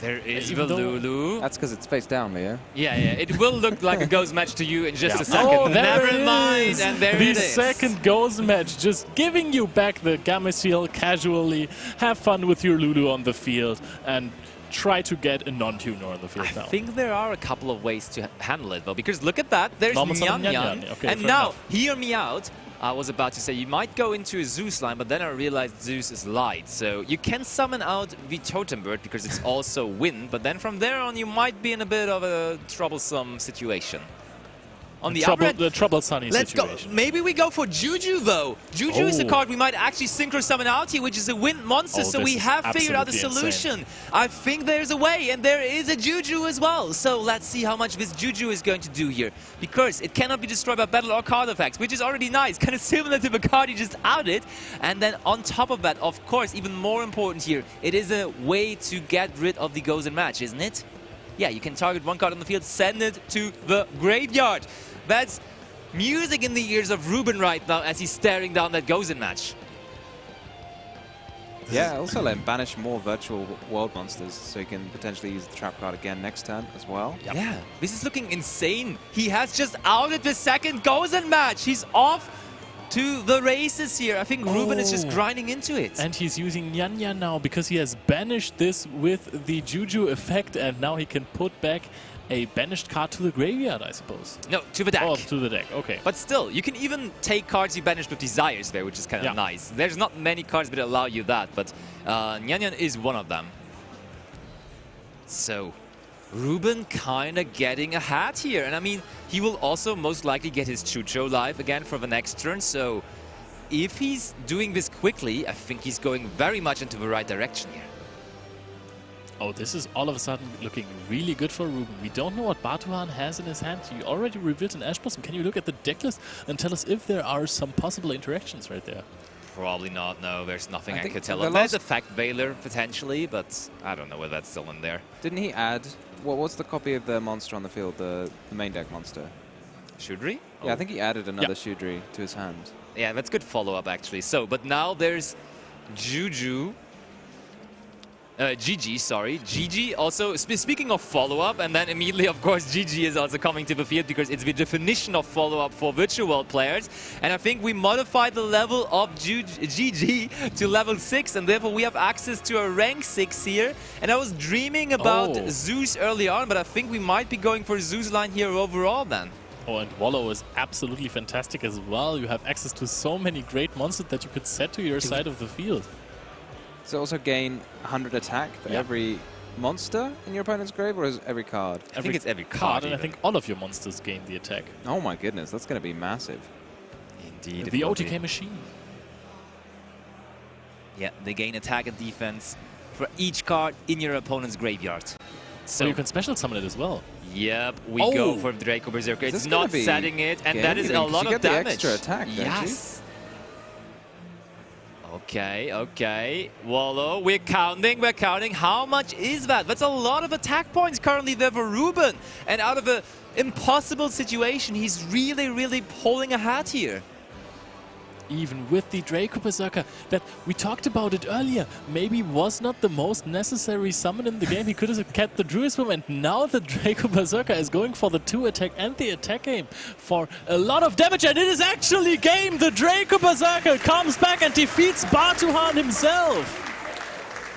Speaker 2: There is the
Speaker 1: Even though-
Speaker 2: Lulu.
Speaker 3: That's because it's face down, Leo.
Speaker 2: Yeah, it will look like a Gozen match to you in just
Speaker 1: Yeah.
Speaker 2: a second.
Speaker 1: Oh, there
Speaker 2: Never
Speaker 1: it
Speaker 2: mind,
Speaker 1: is.
Speaker 2: and there
Speaker 1: the
Speaker 2: it is.
Speaker 1: second Gozen match, just giving you back the Gamisiel casually. Have fun with your Lulu on the field and try to get a non-tuner on the field
Speaker 2: I
Speaker 1: now.
Speaker 2: think there are a couple of ways to handle it, though, because look at that. There's
Speaker 1: Normal
Speaker 2: Nyan
Speaker 1: summon Nyan
Speaker 2: Nyan.
Speaker 1: Nyan. Okay,
Speaker 2: And
Speaker 1: fair
Speaker 2: now,
Speaker 1: enough.
Speaker 2: hear me out. I was about to say you might go into a Zeus line, but then I realized Zeus is light. So you can summon out the Totem Bird because it's also wind, but then from there on you might be in a bit of a troublesome situation. On the other hand,
Speaker 1: the Trouble Sunny
Speaker 2: let's
Speaker 1: situation.
Speaker 2: go. Maybe we go for Juju, though. Juju is a
Speaker 1: Oh.
Speaker 2: card we might actually synchro summon out here, which is a wind monster.
Speaker 1: Oh,
Speaker 2: so
Speaker 1: this
Speaker 2: we
Speaker 1: is
Speaker 2: have figured out a
Speaker 1: absolutely
Speaker 2: solution. I think there's a way, and there is a Juju as well. So let's see how much this Juju is going to do here. Because it cannot be destroyed by battle or card effects, which is already nice. Kind of similar to the card you just outed. And then on top of that, of course, even more important here, it is a way to get rid of the Gozen match, isn't it? Yeah, you can target one card on the field, send it to the graveyard. That's music in the ears of Ruben right now as he's staring down that Gozen match.
Speaker 3: Yeah, also let him banish more virtual world monsters so he can potentially use the trap card again next turn as well.
Speaker 1: Yep.
Speaker 2: Yeah, this is looking insane. He has just outed the second Gozen match. He's off to the races here. I think Ruben is just
Speaker 1: Oh.
Speaker 2: grinding into it.
Speaker 1: And he's using Nyan Nyan now because he has banished this with the Juju effect, and now he can put back a banished card to the graveyard, I suppose.
Speaker 2: No, to the deck.
Speaker 1: Oh, to the deck, okay.
Speaker 2: But still, you can even take cards you banished with desires there, which is kind of
Speaker 1: Yeah.
Speaker 2: nice. There's not many cards that allow you that, but Nyan Nyan is one of them. So, Ruben kind of getting a hat here. And I mean, he will also most likely get his Chucho live again for the next turn. So, if he's doing this quickly, I think he's going very much into the right direction here.
Speaker 1: Oh, this is all of a sudden looking really good for Ruben. We don't know what Batuhan has in his hand. You already revealed an Ash Blossom. Can you look at the deck list and tell us if there are some possible interactions right there?
Speaker 2: Probably not, no. There's nothing
Speaker 3: I
Speaker 2: I
Speaker 3: think
Speaker 2: could tell
Speaker 3: the
Speaker 2: him. There's
Speaker 3: last-
Speaker 2: Effect Veiler, potentially, but I don't know whether that's still in there.
Speaker 3: Didn't he add... What's the copy of the monster on the field, the main deck monster?
Speaker 2: Shudri?
Speaker 3: Yeah, I think he added another
Speaker 1: Yeah.
Speaker 3: Shudri to his hand.
Speaker 2: Yeah, that's good follow-up, actually. So, but now there's Juju. GG, sorry. GG also, speaking of follow-up, and then immediately, of course, GG is also coming to the field because it's the definition of follow-up for virtual world players. And I think we modified the level of GG to level 6, and therefore we have access to a rank 6 here. And I was dreaming about
Speaker 1: Oh.
Speaker 2: Zeus early on, but I think we might be going for Zeus line here overall then.
Speaker 1: Oh, and Wallow is absolutely fantastic as well. You have access to so many great monsters that you could set to your side of the field.
Speaker 3: So also gain 100 attack for
Speaker 1: Yeah.
Speaker 3: every monster in your opponent's grave, or is it every card?
Speaker 2: I think it's every card,
Speaker 1: and I
Speaker 2: even.
Speaker 1: think all of your monsters gain the attack.
Speaker 3: Oh my goodness, that's going to be massive.
Speaker 2: Indeed.
Speaker 1: The OTK machine.
Speaker 2: Yeah, they gain attack and defense for each card in your opponent's graveyard.
Speaker 1: So you can special summon it as well.
Speaker 2: Yep, we
Speaker 1: Oh.
Speaker 2: go for Draco Berserker.
Speaker 3: Is
Speaker 2: It's
Speaker 3: this gonna
Speaker 2: not
Speaker 3: be
Speaker 2: setting it, and
Speaker 3: game
Speaker 2: that is
Speaker 3: even?
Speaker 2: a
Speaker 3: 'Cause
Speaker 2: lot
Speaker 3: you
Speaker 2: of
Speaker 3: get the
Speaker 2: damage.
Speaker 3: extra attack, don't you?
Speaker 2: Yes. Okay, okay. Wallow, we're counting, we're counting. How much is that? That's a lot of attack points currently there for Ruben. And out of an impossible situation, he's really, really pulling a hat here.
Speaker 1: Even with the Draco Berserker that we talked about it earlier, maybe was not the most necessary summon in the game. He could have kept the Druidism, and now the Draco Berserker is going for the 2 attack and the attack game for a lot of damage, and it is actually game. The Draco Berserker comes back and defeats Batuhan himself.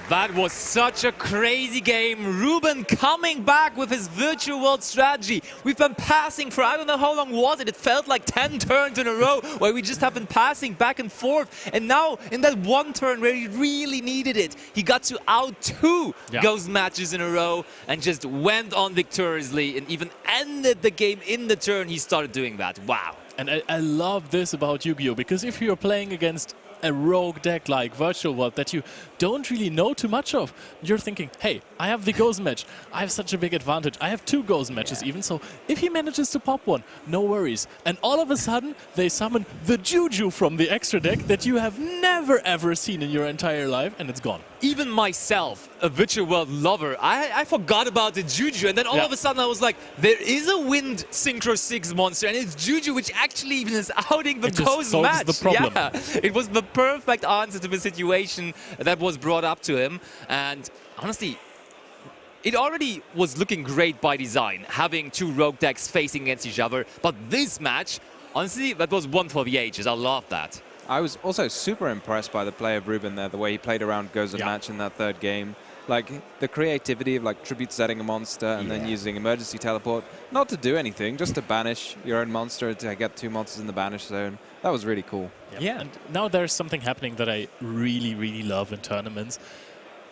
Speaker 2: That was such a crazy game. Ruben coming back with his virtual world strategy. We've been passing for, I don't know how long was it. It felt like 10 turns in a row where we just have been passing back and forth. And now in that one turn where he really needed it, he got to out 2 ghost matches in a row and just went on victoriously and even ended the game in the turn he started doing that. Wow.
Speaker 1: And I love this about Yu-Gi-Oh! Because if you're playing against a rogue deck like Virtual World that you don't really know too much of, you're thinking, hey, I have the Ghost match. I have such a big advantage. I have 2 Ghost matches even, so if he manages to pop one, no worries. And all of a sudden, they summon the Juju from the extra deck that you have never ever seen in your entire life, and it's gone.
Speaker 2: Even myself, a Virtual World lover, I forgot about the Juju, and then all of a sudden I was like, there is a Wind Synchro 6 monster, and it's Juju, which actually even is outing the Ghost match.
Speaker 1: The problem.
Speaker 2: Yeah, it was the perfect answer to the situation that was brought up to him, and honestly, it already was looking great by design, having 2 rogue decks facing against each other, but this match, honestly, that was one for the ages. I love that.
Speaker 3: I was also super impressed by the play of Ruben there, the way he played around Gozen match in that 3rd game. Like, the creativity of like tribute setting a monster and then using emergency teleport, not to do anything, just to banish your own monster, to get 2 monsters in the banish zone. That was really cool.
Speaker 1: Yeah, and now there's something happening that I really, really love in tournaments.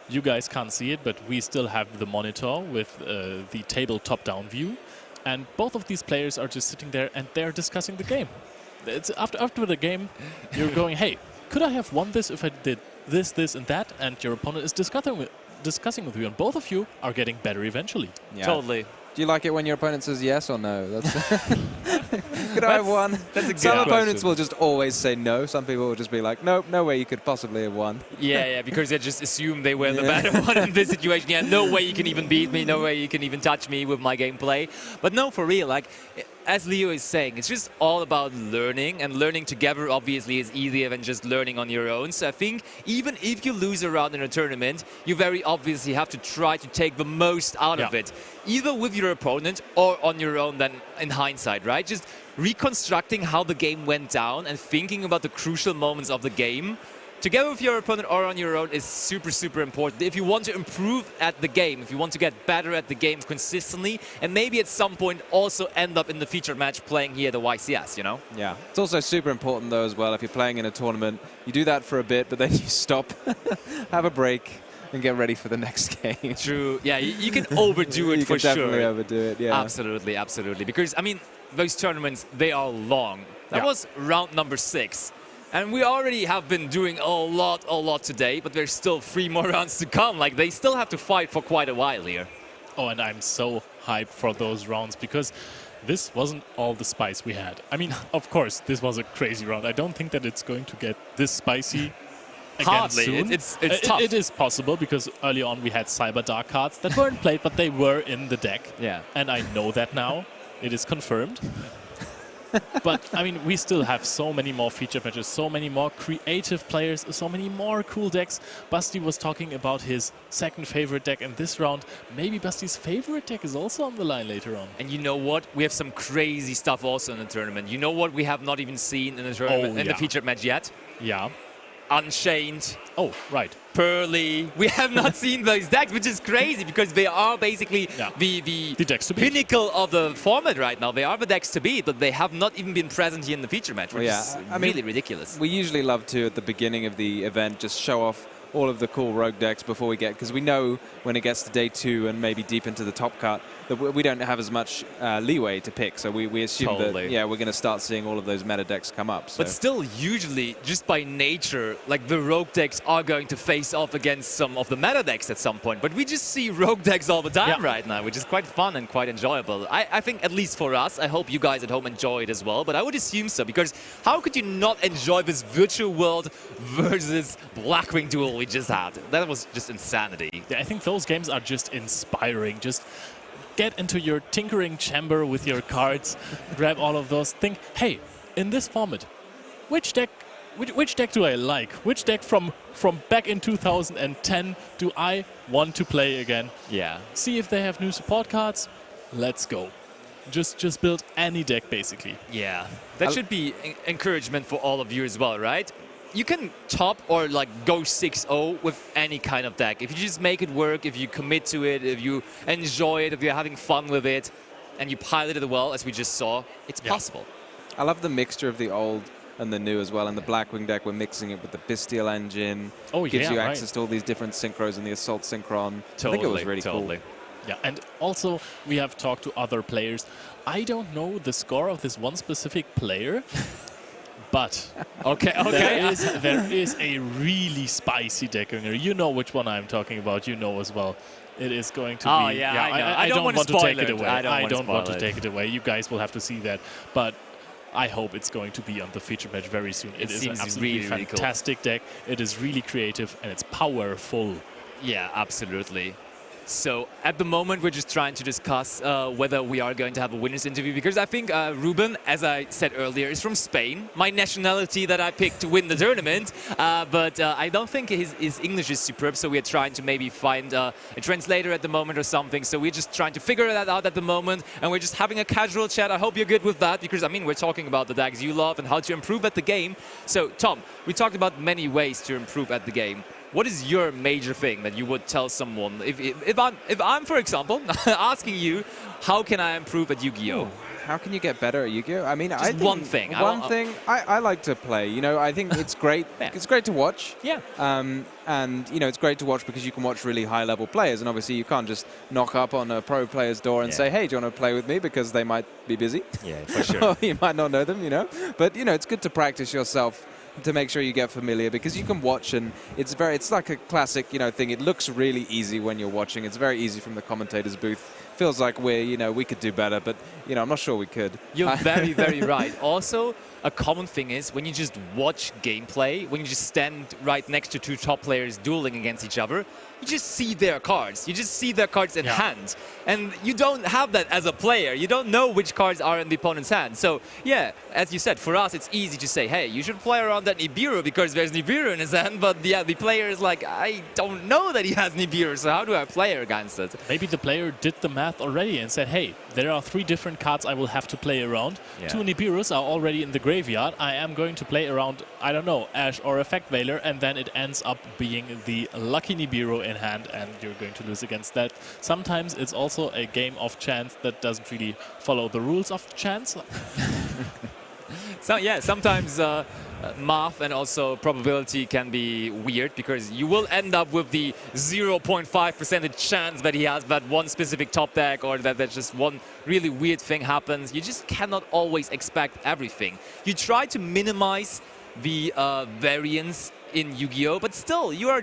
Speaker 1: You guys can't see it, but we still have the monitor with the table top-down view. And both of these players are just sitting there and they're discussing the game. It's after the game, you're going, hey, could I have won this if I did this, this, and that? And your opponent is discussing with you, and both of you are getting better eventually.
Speaker 3: Yeah.
Speaker 2: Totally.
Speaker 3: Do you like it when your opponent says yes or no? That's could I have won?
Speaker 2: That's a good
Speaker 3: Some
Speaker 2: question.
Speaker 3: opponents will just always say no. Some people will just be like, nope, no way you could possibly have won.
Speaker 2: Yeah, because they just assume they were the better one in this situation. Yeah, no way you can even beat me, no way you can even touch me with my gameplay. But no, for real, like, as Leo is saying, it's just all about learning, and learning together obviously is easier than just learning on your own. So I think even if you lose a round in a tournament, you very obviously have to try to take the most out of it, either with your opponent or on your own then in hindsight, right? Just reconstructing how the game went down and thinking about the crucial moments of the game together with your opponent or on your own is super, super important. If you want to improve at the game, if you want to get better at the game consistently, and maybe at some point also end up in the featured match playing here at the YCS, you know?
Speaker 3: Yeah. It's also super important, though, as well, if you're playing in a tournament, you do that for a bit, but then you stop, have a break, and get ready for the next game.
Speaker 2: True. Yeah, you can overdo it for sure.
Speaker 3: You can definitely overdo it, yeah.
Speaker 2: Absolutely, absolutely. Because, I mean, those tournaments, they are long. That was round number 6. And we already have been doing a lot today, but there's still 3 more rounds to come. Like, they still have to fight for quite a while here.
Speaker 1: Oh, and I'm so hyped for those rounds because this wasn't all the spice we had. I mean, of course, this was a crazy round. I don't think that it's going to get this spicy again
Speaker 2: Hardly.
Speaker 1: soon.
Speaker 2: It's tough.
Speaker 1: It is possible because early on we had Cyber Dark cards that weren't played, but they were in the deck.
Speaker 2: Yeah.
Speaker 1: And I know that now. It is confirmed. But, I mean, we still have so many more feature matches, so many more creative players, so many more cool decks. Basti was talking about his 2nd favorite deck in this round. Maybe Basti's favorite deck is also on the line later on.
Speaker 2: And you know what? We have some crazy stuff also in the tournament. You know what we have not even seen in the tournament, in the featured match yet?
Speaker 1: Yeah.
Speaker 2: Unchained.
Speaker 1: Oh, right.
Speaker 2: Pearly. We have not seen those decks, which is crazy because they are basically the
Speaker 1: decks to beat.
Speaker 2: Pinnacle of the format right now. They are the decks to beat, but they have not even been present here in the feature match, which is really ridiculous.
Speaker 3: We usually love to, at the beginning of the event, just show off all of the cool rogue decks before we get, because we know when it gets to day 2 and maybe deep into the top cut that we don't have as much leeway to pick. So we assume that we're going to start seeing all of those meta decks come up. So.
Speaker 2: But still, usually, just by nature, like the rogue decks are going to face off against some of the meta decks at some point. But we just see rogue decks all the time right now, which is quite fun and quite enjoyable. I think, at least for us, I hope you guys at home enjoy it as well. But I would assume so, because how could you not enjoy this virtual world versus Blackwing duel we just had? That was just insanity.
Speaker 1: Yeah, I think those games are just inspiring. Just get into your tinkering chamber with your cards, grab all of those, think, hey, in this format, which deck do I like? Which deck from back in 2010 do I want to play again?
Speaker 2: Yeah.
Speaker 1: See if they have new support cards. Let's go. Just build any deck, basically.
Speaker 2: Yeah. That should be encouragement for all of you as well, right? you can top or like go 6-0 with any kind of deck. If you just make it work, if you commit to it, if you enjoy it, if you're having fun with it, and you pilot it well, as we just saw, it's possible.
Speaker 3: I love the mixture of the old and the new as well. In the Blackwing deck, we're mixing it with the Bestial engine. Gives you access to all these different synchros and the Assault Synchron. I think it was really cool.
Speaker 1: Yeah, and also we have talked to other players. I don't know the score of this one specific player, but there is a really spicy deck winner. You know which one I'm talking about. You know as well. It is going to be.
Speaker 2: I know.
Speaker 1: I don't want to take it away.
Speaker 2: I
Speaker 1: don't want to take it away. You guys will have to see that, but I hope it's going to be on the feature match very soon. It is an absolutely
Speaker 2: really
Speaker 1: fantastic deck. It is really creative and it's powerful.
Speaker 2: Yeah, absolutely. So at the moment, we're just trying to discuss whether we are going to have a winner's interview, because I think Ruben, as I said earlier, is from Spain, my nationality that I picked to win the tournament. But I don't think his English is superb, so we're trying to maybe find a translator at the moment or something. So we're just trying to figure that out at the moment, and we're just having a casual chat. I hope you're good with that, because, I mean, we're talking about the decks you love and how to improve at the game. So, Tom, we talked about many ways to improve at the game. What is your major thing that you would tell someone? If I'm, for example, asking you, how can I improve at Yu-Gi-Oh?
Speaker 3: How can you get better at Yu-Gi-Oh? I mean, I think
Speaker 2: one thing.
Speaker 3: I like to play. You know, I think it's great. It's great to watch.
Speaker 2: Yeah.
Speaker 3: And you know, it's great to watch because you can watch really high-level players, and obviously you can't just knock up on a pro player's door and say, "Hey, do you want to play with me?" Because they might be busy.
Speaker 2: Yeah, for sure.
Speaker 3: Or you might not know them. You know, but you know, it's good to practice yourself to make sure you get familiar, because you can watch and it's like a classic, you know, thing. It looks really easy when you're watching. It's very easy from the commentator's booth. Feels like we could do better, but you know, I'm not sure we could.
Speaker 2: You're very, very right. Also, a common thing is when you just watch gameplay, when you just stand right next to two top players dueling against each other, you just see their cards. You just see their cards in hand. And you don't have that as a player. You don't know which cards are in the opponent's hand. So, yeah, as you said, for us, it's easy to say, hey, you should play around that Nibiru because there's Nibiru in his hand. But, yeah, the player is like, I don't know that he has Nibiru, so how do I play against it?
Speaker 1: Maybe the player did the math already and said, hey, there are 3 different cards I will have to play around. 2 Nibirus are already in the graveyard. I am going to play around, I don't know, Ash or Effect Veiler, and then it ends up being the lucky Nibiru in hand, and you're going to lose against that. Sometimes it's also a game of chance that doesn't really follow the rules of chance.
Speaker 2: So yeah, sometimes math and also probability can be weird, because you will end up with the 0.5% chance that he has that one specific top deck, or that there's just one really weird thing happens. You just cannot always expect everything. You try to minimize the variance in Yu-Gi-Oh, but still, you're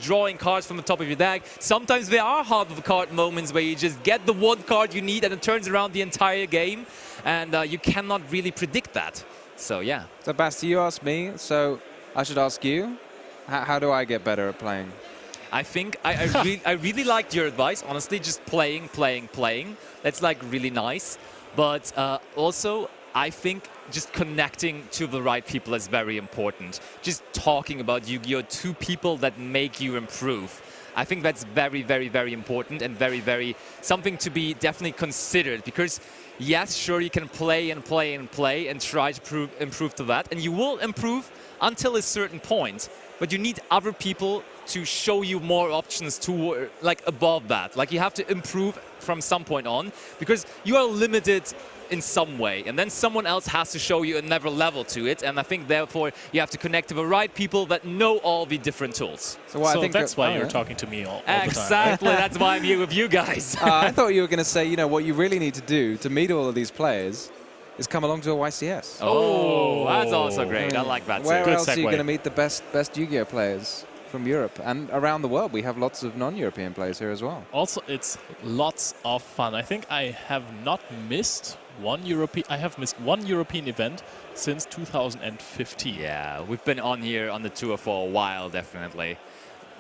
Speaker 2: drawing cards from the top of your deck. Sometimes there are hard of card moments where you just get the one card you need and it turns around the entire game, and you cannot really predict that. So yeah.
Speaker 3: So Basti, you asked me, so I should ask you, how do I get better at playing?
Speaker 2: I think I really liked your advice. Honestly, just playing. That's like really nice. But also, I think just connecting to the right people is very important. Just talking about Yu-Gi-Oh to people that make you improve. I think that's very, very, very important, and very, very something to be definitely considered, because yes, sure, you can play and try to improve to that, and you will improve until a certain point, but you need other people to show you more options to, like, above that. Like, you have to improve from some point on, because you are limited in some way, and then someone else has to show you another level to it, and I think therefore you have to connect to the right people that know all the different tools.
Speaker 1: So I think that's why you're talking to me all the time.
Speaker 2: Exactly, that's why I'm here with you guys.
Speaker 3: I thought you were going to say, you know, what you really need to do to meet all of these players is come along to a YCS.
Speaker 2: Oh, that's also great. I like that too.
Speaker 3: Where else are you going to meet the best Yu-Gi-Oh players from Europe and around the world? We have lots of non-European players here as well.
Speaker 1: Also, it's lots of fun. I think I have not missed one European event since 2015.
Speaker 2: Yeah, we've been on here on the tour for a while, definitely.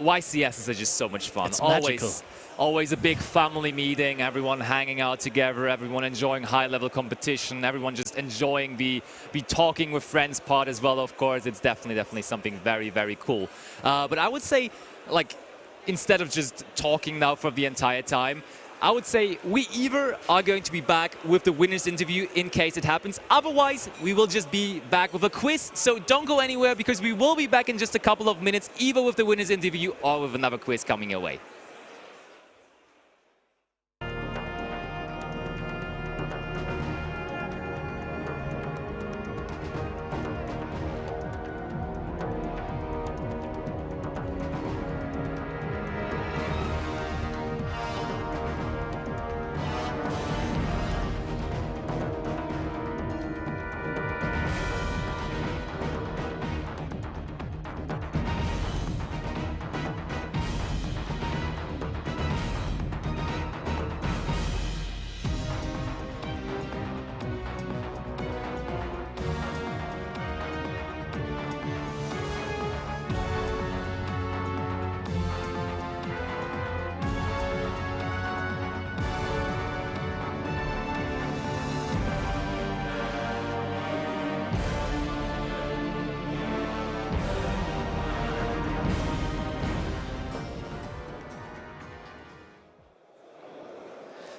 Speaker 2: YCS is just so much fun.
Speaker 1: It's magical.
Speaker 2: Always a big family meeting, everyone hanging out together, everyone enjoying high-level competition, everyone just enjoying the talking with friends part as well, of course. It's definitely something very, very cool. But I would say, like, instead of just talking now for the entire time, I would say we either are going to be back with the winner's interview in case it happens. Otherwise, we will just be back with a quiz. So don't go anywhere because we will be back in just a couple of minutes, either with the winner's interview or with another quiz coming your way.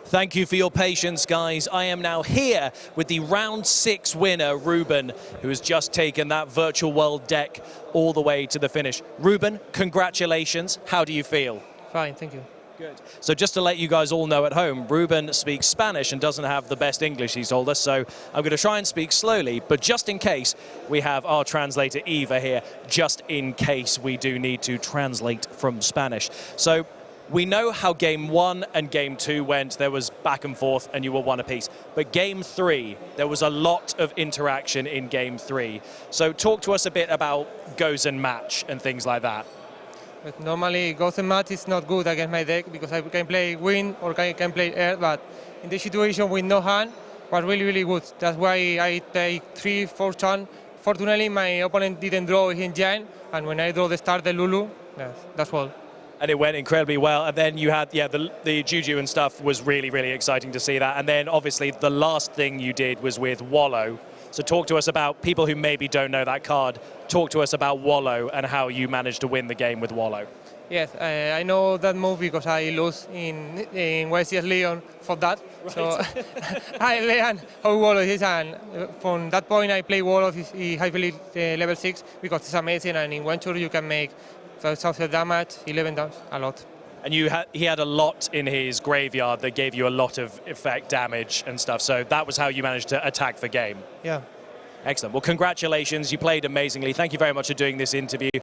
Speaker 4: Thank you for your patience, guys. I am now here with the round 6 winner, Ruben, who has just taken that virtual world deck all the way to the finish. Ruben, congratulations. How do you feel?
Speaker 5: Fine, thank you.
Speaker 4: Good. So just to let you guys all know at home, Ruben speaks Spanish and doesn't have the best English, he's told us, so I'm going to try and speak slowly, but just in case, we have our translator Eva here, just in case we do need to translate from Spanish. So we know how game 1 and game 2 went. There was back and forth and you were one apiece. But game 3, there was a lot of interaction in game 3. So talk to us a bit about goes and match and things like that.
Speaker 5: But normally goes and match is not good against my deck because I can play wind or I can play air, but in this situation with no hand was really, really good. That's why I take 3-4 turn. Fortunately, my opponent didn't draw his giant, and when I draw the start, the Lulu, that's all.
Speaker 4: And it went incredibly well. And then you had, the Juju and stuff was really, really exciting to see that. And then obviously the last thing you did was with Wallow. So talk to us about people who maybe don't know that card. Talk to us about Wallow and how you managed to win the game with Wallow.
Speaker 5: Yes, I know that move because I lose in YCS Leon for that. Right. So I learned how Wallow is, and from that point I play Wallow heavily level 6 because it's amazing, and in one turn you can make 5,000 damage, 11 damage, a lot.
Speaker 4: And he had a lot in his graveyard that gave you a lot of effect damage and stuff, so that was how you managed to attack the game.
Speaker 5: Yeah.
Speaker 4: Excellent. Well, congratulations. You played amazingly. Thank you very much for doing this interview.